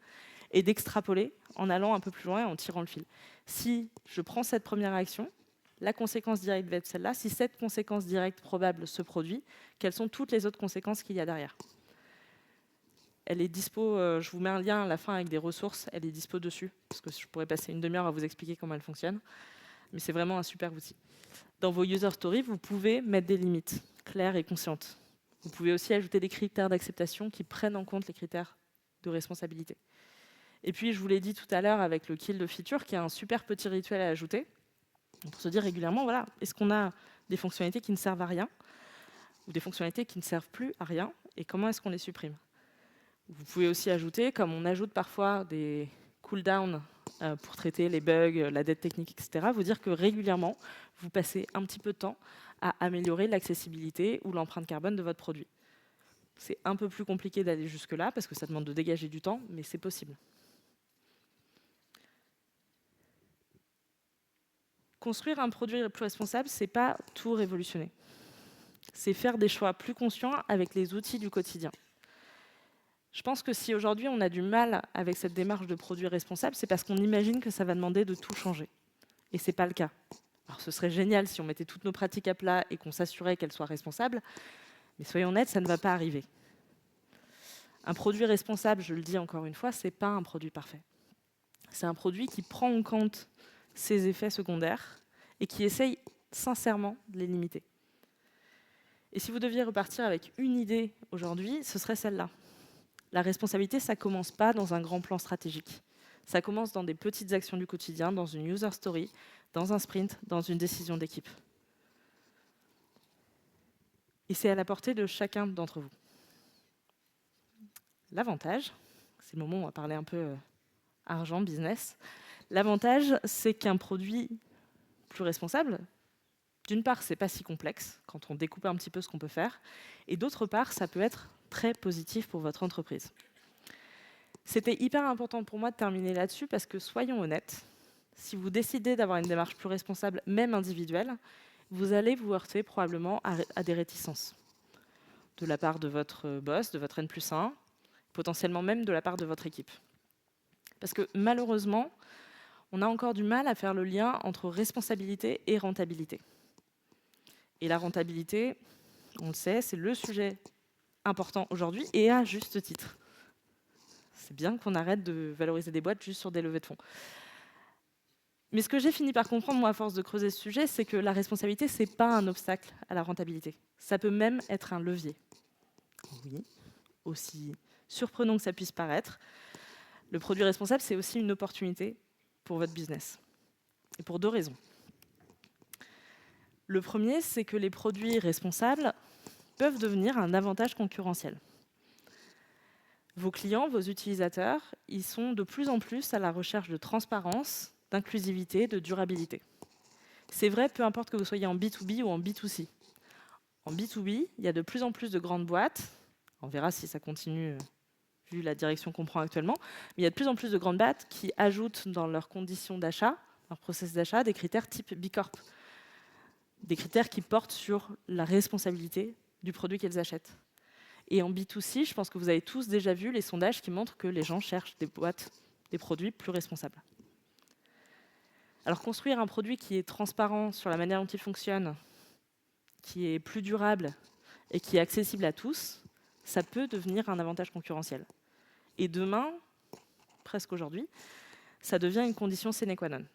et d'extrapoler en allant un peu plus loin et en tirant le fil. Si je prends cette première action, la conséquence directe va être celle-là. Si cette conséquence directe probable se produit, quelles sont toutes les autres conséquences qu'il y a derrière? Elle est dispo, je vous mets un lien à la fin avec des ressources, elle est dispo dessus, parce que je pourrais passer une demi-heure à vous expliquer comment elle fonctionne, mais c'est vraiment un super outil. Dans vos user stories, vous pouvez mettre des limites claires et conscientes. Vous pouvez aussi ajouter des critères d'acceptation qui prennent en compte les critères de responsabilité. Et puis, je vous l'ai dit tout à l'heure avec le kill de feature, qui est un super petit rituel à ajouter, pour se dire régulièrement, voilà, est-ce qu'on a des fonctionnalités qui ne servent à rien, ou des fonctionnalités qui ne servent plus à rien, et comment est-ce qu'on les supprime? Vous pouvez aussi ajouter, comme on ajoute parfois des cooldowns pour traiter les bugs, la dette technique, etc., vous dire que régulièrement, vous passez un petit peu de temps à améliorer l'accessibilité ou l'empreinte carbone de votre produit. C'est un peu plus compliqué d'aller jusque-là, parce que ça demande de dégager du temps, mais c'est possible. Construire un produit plus responsable, ce n'est pas tout révolutionner. C'est faire des choix plus conscients avec les outils du quotidien. Je pense que si aujourd'hui on a du mal avec cette démarche de produit responsable, c'est parce qu'on imagine que ça va demander de tout changer. Et ce n'est pas le cas. Alors ce serait génial si on mettait toutes nos pratiques à plat et qu'on s'assurait qu'elles soient responsables, mais soyons honnêtes, ça ne va pas arriver. Un produit responsable, je le dis encore une fois, ce n'est pas un produit parfait. C'est un produit qui prend en compte ses effets secondaires et qui essaye sincèrement de les limiter. Et si vous deviez repartir avec une idée aujourd'hui, ce serait celle-là. La responsabilité, ça ne commence pas dans un grand plan stratégique. Ça commence dans des petites actions du quotidien, dans une user story, dans un sprint, dans une décision d'équipe. Et c'est à la portée de chacun d'entre vous. L'avantage, c'est le moment où on va parler un peu argent, business. L'avantage, c'est qu'un produit plus responsable, d'une part, c'est pas si complexe quand on découpe un petit peu ce qu'on peut faire, et d'autre part, ça peut être très positif pour votre entreprise. C'était hyper important pour moi de terminer là-dessus parce que, soyons honnêtes, si vous décidez d'avoir une démarche plus responsable, même individuelle, vous allez vous heurter probablement à des réticences de la part de votre boss, de votre N+1, potentiellement même de la part de votre équipe. Parce que malheureusement, on a encore du mal à faire le lien entre responsabilité et rentabilité. Et la rentabilité, on le sait, c'est le sujet important aujourd'hui et à juste titre. C'est bien qu'on arrête de valoriser des boîtes juste sur des levées de fonds. Mais ce que j'ai fini par comprendre, moi, à force de creuser ce sujet, c'est que la responsabilité, ce n'est pas un obstacle à la rentabilité. Ça peut même être un levier. Oui, aussi surprenant que ça puisse paraître, le produit responsable, c'est aussi une opportunité pour votre business. Et pour deux raisons. Le premier, c'est que les produits responsables peuvent devenir un avantage concurrentiel. Vos clients, vos utilisateurs, ils sont de plus en plus à la recherche de transparence, d'inclusivité, de durabilité. C'est vrai, peu importe que vous soyez en B2B ou en B2C. En B2B, il y a de plus en plus de grandes boîtes, on verra si ça continue vu la direction qu'on prend actuellement. Mais il y a de plus en plus de grandes boîtes qui ajoutent dans leurs conditions d'achat, leur process d'achat, des critères type B Corp. Des critères qui portent sur la responsabilité du produit qu'elles achètent. Et en B2C, je pense que vous avez tous déjà vu les sondages qui montrent que les gens cherchent des boîtes, des produits plus responsables. Alors construire un produit qui est transparent sur la manière dont il fonctionne, qui est plus durable et qui est accessible à tous, ça peut devenir un avantage concurrentiel. Et demain, presque aujourd'hui, ça devient une condition sine qua non.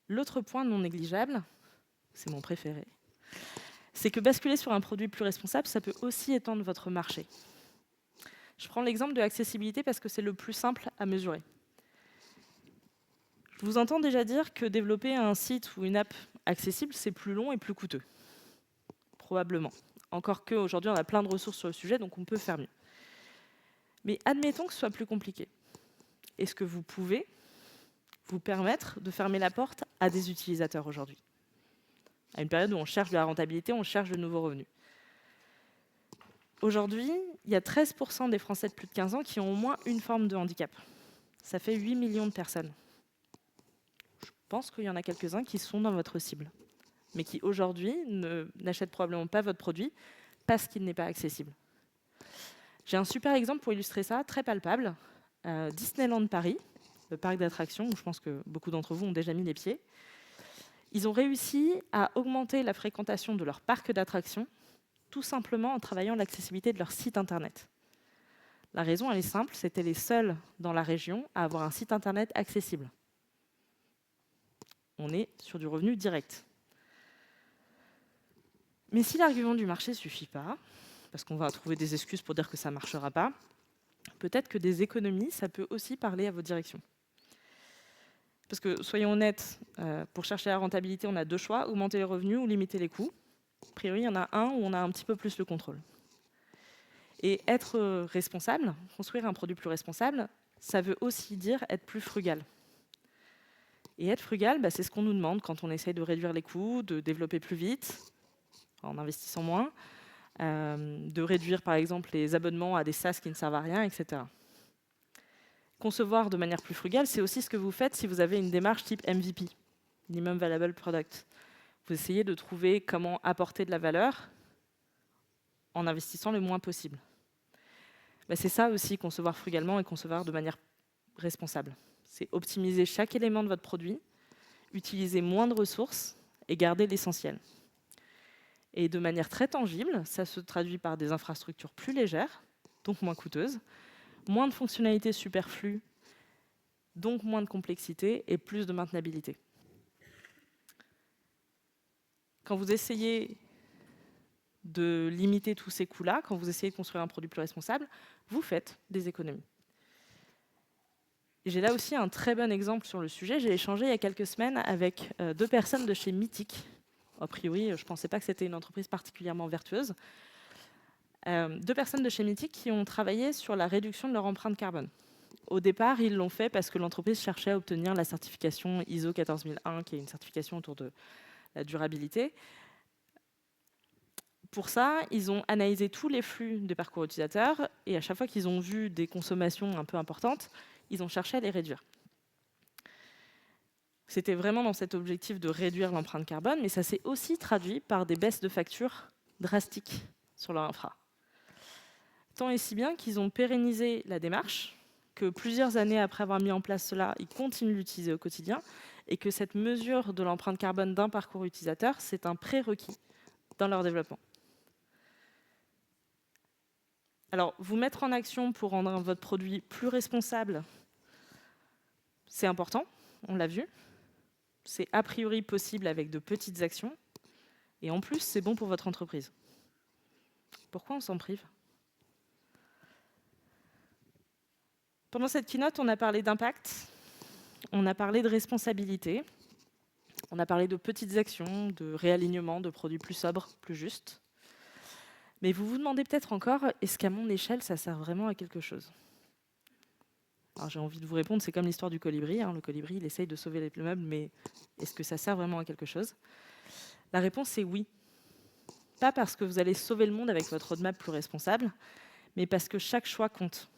L'autre point non négligeable, c'est mon préféré, c'est que basculer sur un produit plus responsable, ça peut aussi étendre votre marché. Je prends l'exemple de l'accessibilité parce que c'est le plus simple à mesurer. Je vous entends déjà dire que développer un site ou une app accessible, c'est plus long et plus coûteux. Probablement. Encore qu'aujourd'hui, on a plein de ressources sur le sujet, donc on peut faire mieux. Mais admettons que ce soit plus compliqué. Est-ce que vous pouvez vous permettre de fermer la porte à des utilisateurs aujourd'hui ? À une période où on cherche de la rentabilité, on cherche de nouveaux revenus. Aujourd'hui, il y a 13% des Français de plus de 15 ans qui ont au moins une forme de handicap. Ça fait 8 millions de personnes. Je pense qu'il y en a quelques-uns qui sont dans votre cible, mais qui aujourd'hui n'achètent probablement pas votre produit parce qu'il n'est pas accessible. J'ai un super exemple pour illustrer ça, très palpable. Disneyland Paris, le parc d'attractions, où je pense que beaucoup d'entre vous ont déjà mis les pieds. Ils ont réussi à augmenter la fréquentation de leur parc d'attractions, tout simplement en travaillant l'accessibilité de leur site internet. La raison, elle est simple, c'était les seuls dans la région à avoir un site internet accessible. On est sur du revenu direct. Mais si l'argument du marché ne suffit pas, parce qu'on va trouver des excuses pour dire que ça ne marchera pas, peut-être que des économies, ça peut aussi parler à vos directions. Parce que, soyons honnêtes, pour chercher la rentabilité, on a deux choix, augmenter les revenus ou limiter les coûts. A priori, il y en a un où on a un petit peu plus le contrôle. Et être responsable, construire un produit plus responsable, ça veut aussi dire être plus frugal. Et être frugal, c'est ce qu'on nous demande quand on essaye de réduire les coûts, de développer plus vite, en investissant moins, de réduire par exemple les abonnements à des SaaS qui ne servent à rien, etc. Concevoir de manière plus frugale, c'est aussi ce que vous faites si vous avez une démarche type MVP, Minimum Viable Product. Vous essayez de trouver comment apporter de la valeur en investissant le moins possible. C'est ça aussi, concevoir frugalement et concevoir de manière responsable. C'est optimiser chaque élément de votre produit, utiliser moins de ressources et garder l'essentiel. Et de manière très tangible, ça se traduit par des infrastructures plus légères, donc moins coûteuses, moins de fonctionnalités superflues, donc moins de complexité et plus de maintenabilité. Quand vous essayez de limiter tous ces coûts-là, quand vous essayez de construire un produit plus responsable, vous faites des économies. J'ai là aussi un très bon exemple sur le sujet. J'ai échangé il y a quelques semaines avec deux personnes de chez Mythic. A priori, je ne pensais pas que c'était une entreprise particulièrement vertueuse. Deux personnes de chez Mythic qui ont travaillé sur la réduction de leur empreinte carbone. Au départ, ils l'ont fait parce que l'entreprise cherchait à obtenir la certification ISO 14001, qui est une certification autour de la durabilité. Pour ça, ils ont analysé tous les flux des parcours utilisateurs et à chaque fois qu'ils ont vu des consommations un peu importantes, ils ont cherché à les réduire. C'était vraiment dans cet objectif de réduire l'empreinte carbone, mais ça s'est aussi traduit par des baisses de factures drastiques sur leur infra. Tant et si bien qu'ils ont pérennisé la démarche, que plusieurs années après avoir mis en place cela, ils continuent de l'utiliser au quotidien, et que cette mesure de l'empreinte carbone d'un parcours utilisateur, c'est un prérequis dans leur développement. Alors, vous mettre en action pour rendre votre produit plus responsable, c'est important, on l'a vu. C'est a priori possible avec de petites actions. Et en plus, c'est bon pour votre entreprise. Pourquoi on s'en prive ? Pendant cette keynote, on a parlé d'impact, on a parlé de responsabilité, on a parlé de petites actions, de réalignement, de produits plus sobres, plus justes. Mais vous vous demandez peut-être encore, est-ce qu'à mon échelle, ça sert vraiment à quelque chose ? Alors j'ai envie de vous répondre, c'est comme l'histoire du colibri. Le colibri, il essaye de sauver les meubles, mais est-ce que ça sert vraiment à quelque chose ? La réponse est oui. Pas parce que vous allez sauver le monde avec votre roadmap plus responsable, mais parce que chaque choix compte.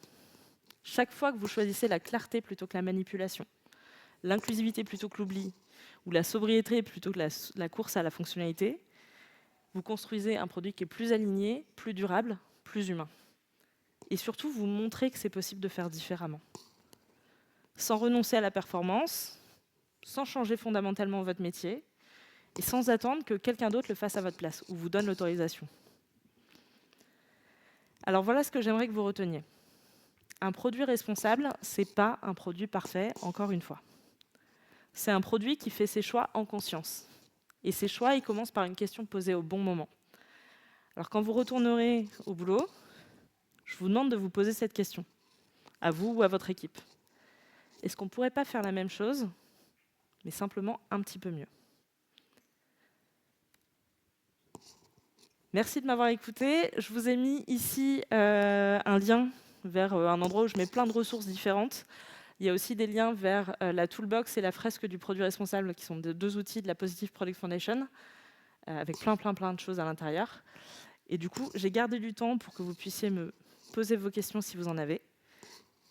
Chaque fois que vous choisissez la clarté plutôt que la manipulation, l'inclusivité plutôt que l'oubli, ou la sobriété plutôt que la course à la fonctionnalité, vous construisez un produit qui est plus aligné, plus durable, plus humain. Et surtout, vous montrez que c'est possible de faire différemment. Sans renoncer à la performance, sans changer fondamentalement votre métier, et sans attendre que quelqu'un d'autre le fasse à votre place, ou vous donne l'autorisation. Alors voilà ce que j'aimerais que vous reteniez. Un produit responsable, ce n'est pas un produit parfait, encore une fois. C'est un produit qui fait ses choix en conscience. Et ces choix, ils commencent par une question posée au bon moment. Alors quand vous retournerez au boulot, je vous demande de vous poser cette question, à vous ou à votre équipe. Est-ce qu'on ne pourrait pas faire la même chose, mais simplement un petit peu mieux? Merci de m'avoir écouté. Je vous ai mis ici un lien vers un endroit où je mets plein de ressources différentes. Il y a aussi des liens vers la toolbox et la fresque du produit responsable, qui sont deux outils de la Positive Product Foundation, avec plein de choses à l'intérieur. Et du coup, j'ai gardé du temps pour que vous puissiez me poser vos questions si vous en avez.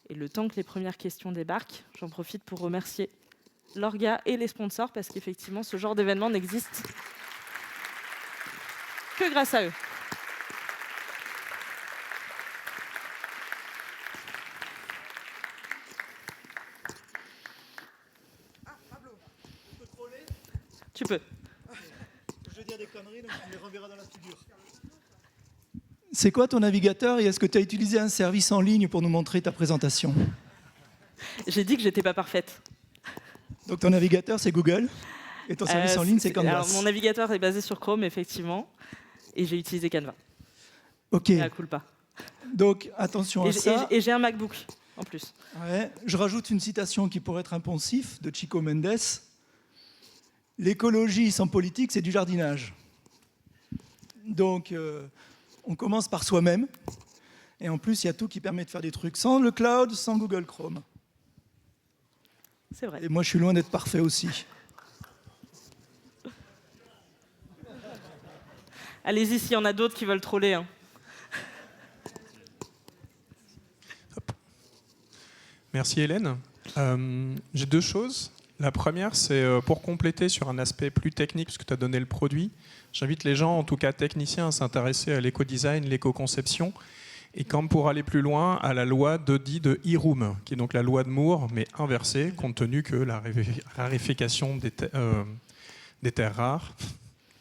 Et le temps que les premières questions débarquent, j'en profite pour remercier l'orga et les sponsors, parce qu'effectivement, ce genre d'événement n'existe que grâce à eux. Pablo, on peut troller? Tu peux. Je vais dire des conneries, donc tu me les reverras dans la figure. C'est quoi ton navigateur et est-ce que tu as utilisé un service en ligne pour nous montrer ta présentation? J'ai dit que j'étais pas parfaite. Donc ton navigateur, c'est Google et ton service en ligne, c'est Canvas. Alors, mon navigateur est basé sur Chrome, effectivement, et j'ai utilisé Canva. Ok. Et à culpa. Donc attention à ça. Et j'ai un MacBook, en plus. Ouais. Je rajoute une citation qui pourrait être un poncif de Chico Mendes. L'écologie sans politique, c'est du jardinage. Donc, on commence par soi-même. Et en plus, il y a tout qui permet de faire des trucs sans le cloud, sans Google Chrome. C'est vrai. Et moi, je suis loin d'être parfait aussi. Allez-y, s'il y en a d'autres qui veulent troller. Hein. Merci Hélène. J'ai deux choses. La première, c'est pour compléter sur un aspect plus technique, puisque tu as donné le produit. J'invite les gens, en tout cas techniciens, à s'intéresser à l'éco-design, l'éco-conception, et comme pour aller plus loin, à la loi d'Oddy de E-Room, qui est donc la loi de Moore, mais inversée, compte tenu que la raréfication des terres rares,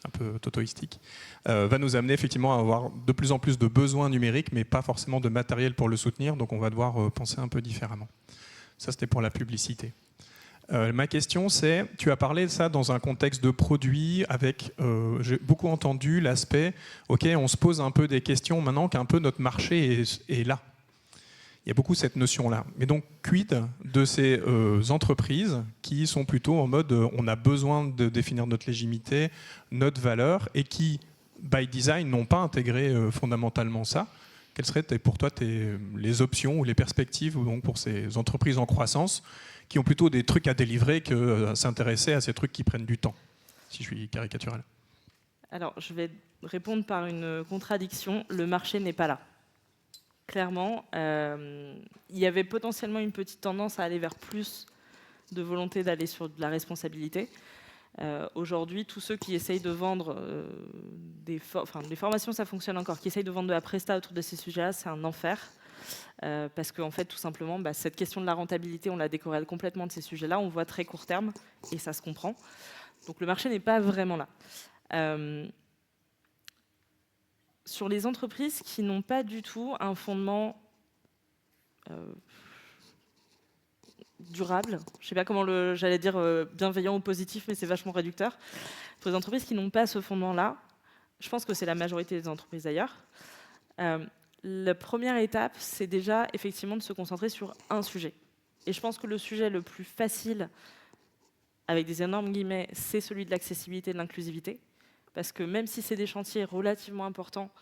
un peu totoïstique, va nous amener effectivement à avoir de plus en plus de besoins numériques, mais pas forcément de matériel pour le soutenir, donc on va devoir penser un peu différemment. Ça, c'était pour la publicité. Ma question, c'est, tu as parlé de ça dans un contexte de produit, avec, j'ai beaucoup entendu l'aspect, ok, on se pose un peu des questions maintenant qu'un peu notre marché est là. Il y a beaucoup cette notion-là. Mais donc, quid de ces entreprises qui sont plutôt en mode, on a besoin de définir notre légitimité, notre valeur, et qui, by design, n'ont pas intégré fondamentalement ça? Quelles seraient pour toi les options ou les perspectives donc, pour ces entreprises en croissance qui ont plutôt des trucs à délivrer que s'intéresser à ces trucs qui prennent du temps, si je suis caricatural? Alors, je vais répondre par une contradiction. Le marché n'est pas là. Clairement, il y avait potentiellement une petite tendance à aller vers plus de volonté d'aller sur de la responsabilité. Aujourd'hui, tous ceux qui essayent de vendre les formations, ça fonctionne encore, qui essayent de vendre de la presta autour de ces sujets-là, c'est un enfer. Parce qu'en fait, tout simplement, cette question de la rentabilité, on la décorrèle complètement de ces sujets-là. On voit très court terme, et ça se comprend. Donc le marché n'est pas vraiment là. Sur les entreprises qui n'ont pas du tout un fondement durable, je ne sais pas comment j'allais dire bienveillant ou positif, mais c'est vachement réducteur. Pour les entreprises qui n'ont pas ce fondement-là, je pense que c'est la majorité des entreprises d'ailleurs, la première étape, c'est déjà effectivement de se concentrer sur un sujet. Et je pense que le sujet le plus facile, avec des énormes guillemets, c'est celui de l'accessibilité et de l'inclusivité. Parce que même si c'est des chantiers relativement importants,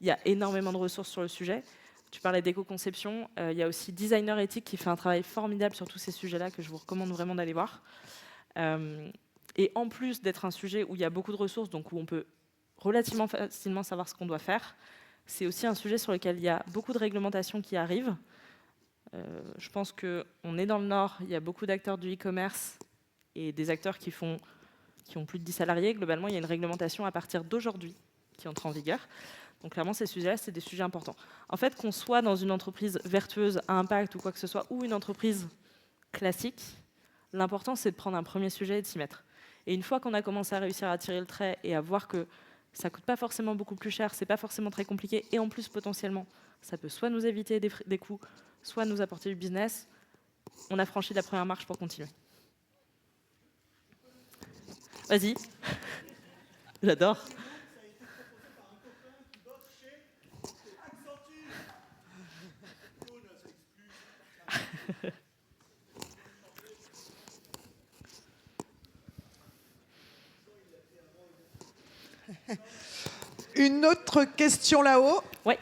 il y a énormément de ressources sur le sujet. Tu parlais d'éco-conception, il y a aussi Designer Éthique qui fait un travail formidable sur tous ces sujets-là que je vous recommande vraiment d'aller voir. Et en plus d'être un sujet où il y a beaucoup de ressources, donc où on peut relativement facilement savoir ce qu'on doit faire, C'est aussi un sujet sur lequel il y a beaucoup de réglementations qui arrivent. Je pense qu'on est dans le Nord, il y a beaucoup d'acteurs du e-commerce et des acteurs qui ont plus de 10 salariés. Globalement, il y a une réglementation à partir d'aujourd'hui qui entre en vigueur. Donc clairement, ces sujets-là, c'est des sujets importants. En fait, qu'on soit dans une entreprise vertueuse à impact ou quoi que ce soit, ou une entreprise classique, l'important, c'est de prendre un premier sujet et de s'y mettre. Et une fois qu'on a commencé à réussir à tirer le trait et à voir que ça ne coûte pas forcément beaucoup plus cher, c'est pas forcément très compliqué, et en plus, potentiellement, ça peut soit nous éviter des coûts, soit nous apporter du business, on a franchi la première marche pour continuer. Vas-y. J'adore. Une autre question là-haut. Ouais.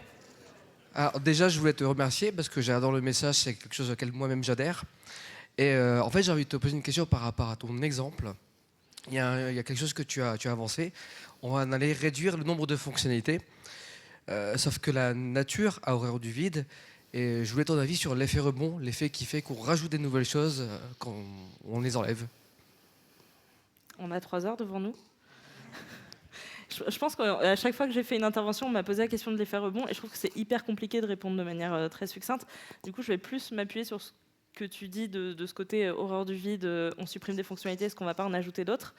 Alors déjà, je voulais te remercier parce que j'adore le message, c'est quelque chose auquel moi-même j'adhère. Et en fait, j'ai envie de te poser une question par rapport à ton exemple. Il y a quelque chose que tu as avancé. On va aller réduire le nombre de fonctionnalités. Sauf que la nature a horreur du vide. Et je voulais ton avis sur l'effet rebond, l'effet qui fait qu'on rajoute des nouvelles choses quand on les enlève. On a 3 heures devant nous. Je pense qu'à chaque fois que j'ai fait une intervention, on m'a posé la question de l'effet rebond et je trouve que c'est hyper compliqué de répondre de manière très succincte. Du coup, je vais plus m'appuyer sur ce que tu dis de ce côté horreur du vide, on supprime des fonctionnalités, est-ce qu'on ne va pas en ajouter d'autres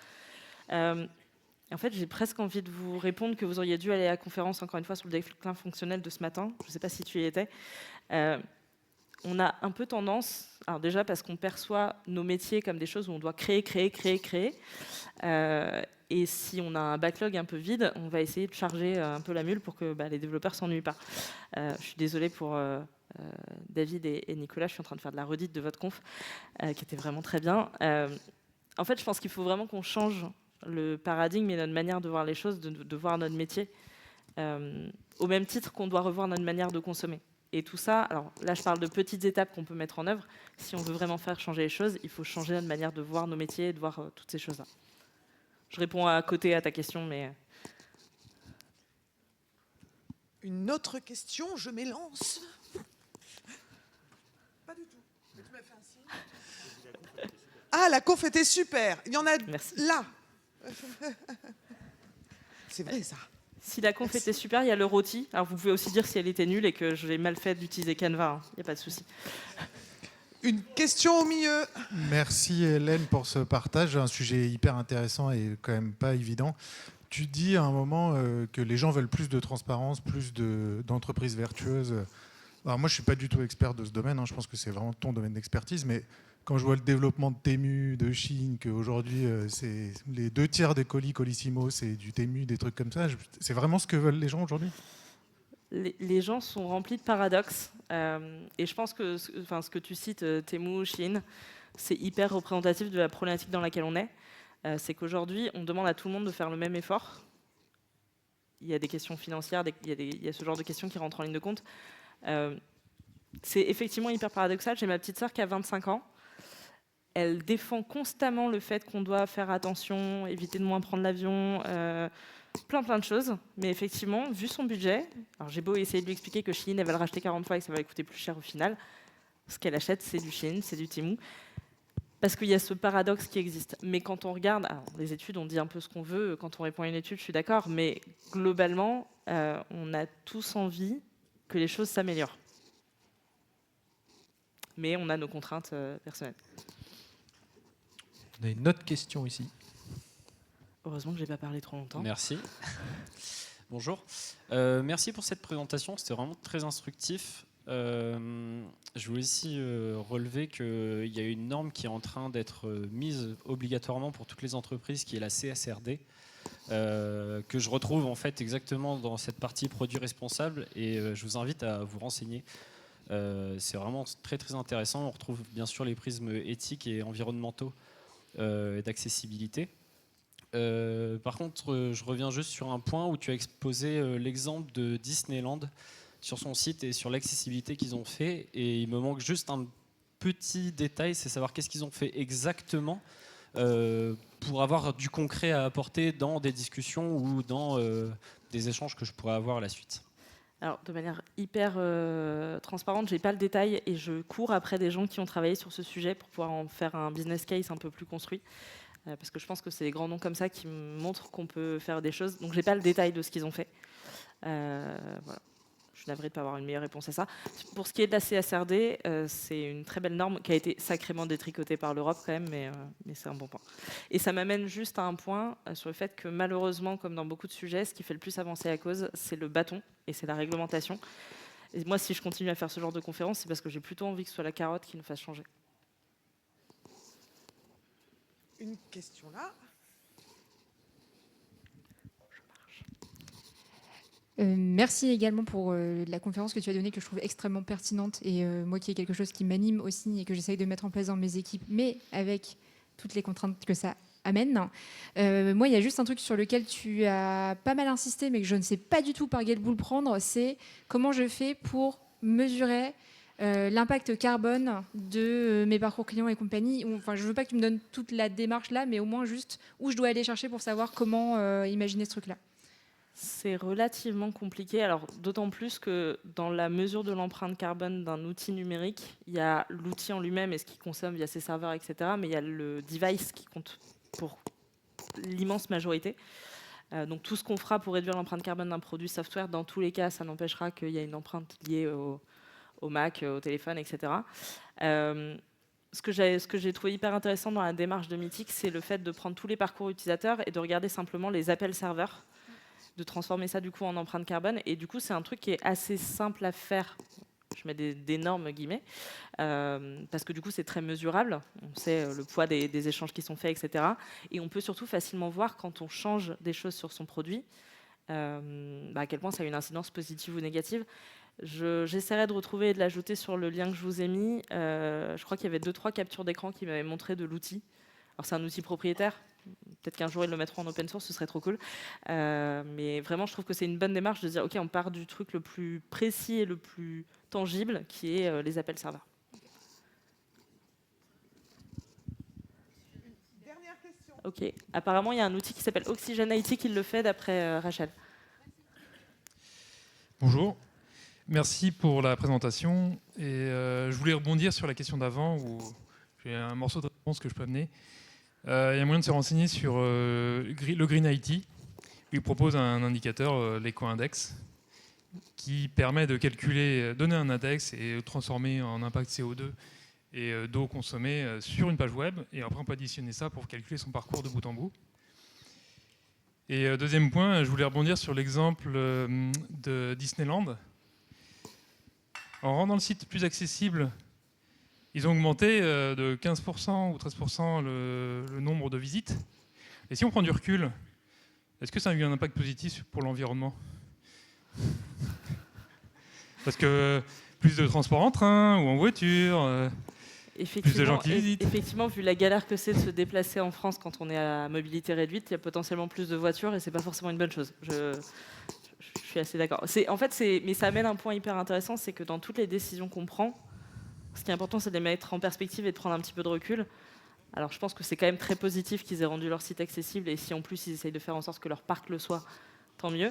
En fait, j'ai presque envie de vous répondre que vous auriez dû aller à la conférence, encore une fois, sur le déclin fonctionnel de ce matin. Je ne sais pas si tu y étais. On a un peu tendance, alors déjà parce qu'on perçoit nos métiers comme des choses où on doit créer. Et si on a un backlog un peu vide, on va essayer de charger un peu la mule pour que les développeurs ne s'ennuient pas. Je suis désolée pour David et Nicolas, je suis en train de faire de la redite de votre conf, qui était vraiment très bien. En fait, je pense qu'il faut vraiment qu'on change le paradigme et notre manière de voir les choses, de voir notre métier, au même titre qu'on doit revoir notre manière de consommer. Et tout ça, alors là je parle de petites étapes qu'on peut mettre en œuvre. Si on veut vraiment faire changer les choses, il faut changer notre manière de voir nos métiers et de voir toutes ces choses-là. Je réponds à côté à ta question, mais... Une autre question, je m'élance. Pas du tout. Mais tu m'as fait un signe. Ah, la conf était super. Il y en a Merci. là. C'est vrai ça. Si la conf était super, il y a le rôti. Alors vous pouvez aussi dire si elle était nulle et que j'ai mal fait d'utiliser Canva. Il n'y a pas de souci. Une question au milieu. Merci Hélène pour ce partage, un sujet hyper intéressant et quand même pas évident. Tu dis à un moment que les gens veulent plus de transparence, plus d'entreprises vertueuses. Alors moi je suis pas du tout expert de ce domaine, je pense que c'est vraiment ton domaine d'expertise, mais quand je vois le développement de Temu, de Chine, qu'aujourd'hui c'est les 2/3 des colis Colissimo, c'est du Temu, des trucs comme ça, c'est vraiment ce que veulent les gens aujourd'hui ? Les gens sont remplis de paradoxes. Et je pense que ce que tu cites, Temu, Chine, c'est hyper représentatif de la problématique dans laquelle on est. C'est qu'aujourd'hui, on demande à tout le monde de faire le même effort. Il y a des questions financières, il y a ce genre de questions qui rentrent en ligne de compte. C'est effectivement hyper paradoxal. J'ai ma petite sœur qui a 25 ans. Elle défend constamment le fait qu'on doit faire attention, éviter de moins prendre l'avion, plein de choses. Mais effectivement, vu son budget, alors j'ai beau essayer de lui expliquer que Shein, elle va le racheter 40 fois et que ça va lui coûter plus cher au final. Ce qu'elle achète, c'est du Shein, c'est du Temu. Parce qu'il y a ce paradoxe qui existe. Mais quand on regarde, alors les études, on dit un peu ce qu'on veut. Quand on répond à une étude, je suis d'accord. Mais globalement, on a tous envie que les choses s'améliorent. Mais on a nos contraintes personnelles. On a une autre question ici. Heureusement que je n'ai pas parlé trop longtemps. Merci. Bonjour. Merci pour cette présentation, c'était vraiment très instructif. Je voulais aussi relever qu'il y a une norme qui est en train d'être mise obligatoirement pour toutes les entreprises, qui est la CSRD, que je retrouve en fait exactement dans cette partie produits responsables, et je vous invite à vous renseigner. C'est vraiment très très intéressant. On retrouve bien sûr les prismes éthiques et environnementaux d'accessibilité. Par contre, je reviens juste sur un point où tu as exposé l'exemple de Disneyland sur son site et sur l'accessibilité qu'ils ont fait. Et il me manque juste un petit détail, c'est savoir qu'est-ce qu'ils ont fait exactement pour avoir du concret à apporter dans des discussions ou dans des échanges que je pourrais avoir à la suite. Alors, de manière hyper transparente, je n'ai pas le détail et je cours après des gens qui ont travaillé sur ce sujet pour pouvoir en faire un business case un peu plus construit. Parce que je pense que c'est des grands noms comme ça qui me montrent qu'on peut faire des choses. Donc, je n'ai pas le détail de ce qu'ils ont fait. Voilà. Je suis navrée de ne pas avoir une meilleure réponse à ça. Pour ce qui est de la CSRD, c'est une très belle norme qui a été sacrément détricotée par l'Europe quand même, mais c'est un bon point. Et ça m'amène juste à un point sur le fait que malheureusement, comme dans beaucoup de sujets, ce qui fait le plus avancer la cause, c'est le bâton et c'est la réglementation. Et moi, si je continue à faire ce genre de conférence, c'est parce que j'ai plutôt envie que ce soit la carotte qui nous fasse changer. Une question là. Merci également pour la conférence que tu as donnée, que je trouve extrêmement pertinente. Et moi, qui est quelque chose qui m'anime aussi et que j'essaye de mettre en place dans mes équipes, mais avec toutes les contraintes que ça amène. Moi, il y a juste un truc sur lequel tu as pas mal insisté, mais que je ne sais pas du tout par quel bout le prendre, c'est comment je fais pour mesurer l'impact carbone de mes parcours clients et compagnie. Enfin, je ne veux pas que tu me donnes toute la démarche là, mais au moins juste où je dois aller chercher pour savoir comment imaginer ce truc-là. C'est relativement compliqué, alors d'autant plus que dans la mesure de l'empreinte carbone d'un outil numérique, il y a l'outil en lui-même et ce qu'il consomme via ses serveurs, etc. Mais il y a le device qui compte pour l'immense majorité. Donc tout ce qu'on fera pour réduire l'empreinte carbone d'un produit software, dans tous les cas, ça n'empêchera qu'il y ait une empreinte liée au Mac, au téléphone, etc. Ce que j'ai trouvé hyper intéressant dans la démarche de Mythic, c'est le fait de prendre tous les parcours utilisateurs et de regarder simplement les appels serveurs, de transformer ça du coup en empreinte carbone. Et du coup, c'est un truc qui est assez simple à faire. Je mets d'énormes guillemets, parce que du coup, c'est très mesurable. On sait le poids des échanges qui sont faits, etc. Et on peut surtout facilement voir quand on change des choses sur son produit, à quel point ça a une incidence positive ou négative. J'essaierai de retrouver et de l'ajouter sur le lien que je vous ai mis. Je crois qu'il y avait 2-3 captures d'écran qui m'avaient montré de l'outil. Alors, c'est un outil propriétaire. Peut-être qu'un jour, ils le mettront en open source, ce serait trop cool. Mais vraiment, je trouve que c'est une bonne démarche de dire, OK, on part du truc le plus précis et le plus tangible, qui est les appels serveurs. Dernière question. OK. Apparemment, il y a un outil qui s'appelle Oxygen IT qui le fait, d'après Rachel. Bonjour. Merci pour la présentation. Et je voulais rebondir sur la question d'avant, où j'ai un morceau de réponse que je peux amener. Il y a moyen de se renseigner sur le Green IT. Il propose un indicateur, l'éco-index, qui permet de calculer, donner un index et transformer en impact CO2 et d'eau consommée sur une page web. Et après, on peut additionner ça pour calculer son parcours de bout en bout. Et deuxième point, je voulais rebondir sur l'exemple de Disneyland. En rendant le site plus accessible, ils ont augmenté de 15% ou 13% le nombre de visites. Et si on prend du recul, est-ce que ça a eu un impact positif pour l'environnement ? Parce que plus de transport en train ou en voiture, plus de gens qui visitent. Effectivement, vu la galère que c'est de se déplacer en France quand on est à mobilité réduite, il y a potentiellement plus de voitures et c'est pas forcément une bonne chose. Je suis assez d'accord. Mais ça amène un point hyper intéressant, c'est que dans toutes les décisions qu'on prend, ce qui est important, c'est de les mettre en perspective et de prendre un petit peu de recul. Alors, je pense que c'est quand même très positif qu'ils aient rendu leur site accessible, et si en plus ils essayent de faire en sorte que leur parc le soit, tant mieux.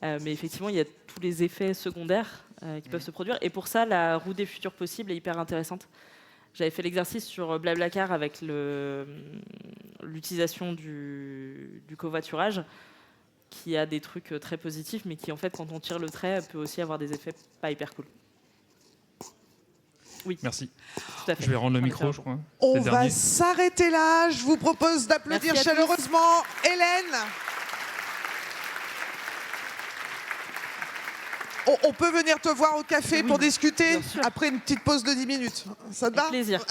Mais effectivement, il y a tous les effets secondaires qui peuvent se produire, et pour ça, la roue des futurs possibles est hyper intéressante. J'avais fait l'exercice sur Blablacar avec l'utilisation du covoiturage, qui a des trucs très positifs, mais qui, en fait, quand on tire le trait, peut aussi avoir des effets pas hyper cool. Oui. Merci. Tout à fait. Je vais rendre le micro, je crois. On va s'arrêter là. Je vous propose d'applaudir chaleureusement Hélène. On peut venir te voir au café pour discuter après une petite pause de 10 minutes. Ça te va ? Avec plaisir.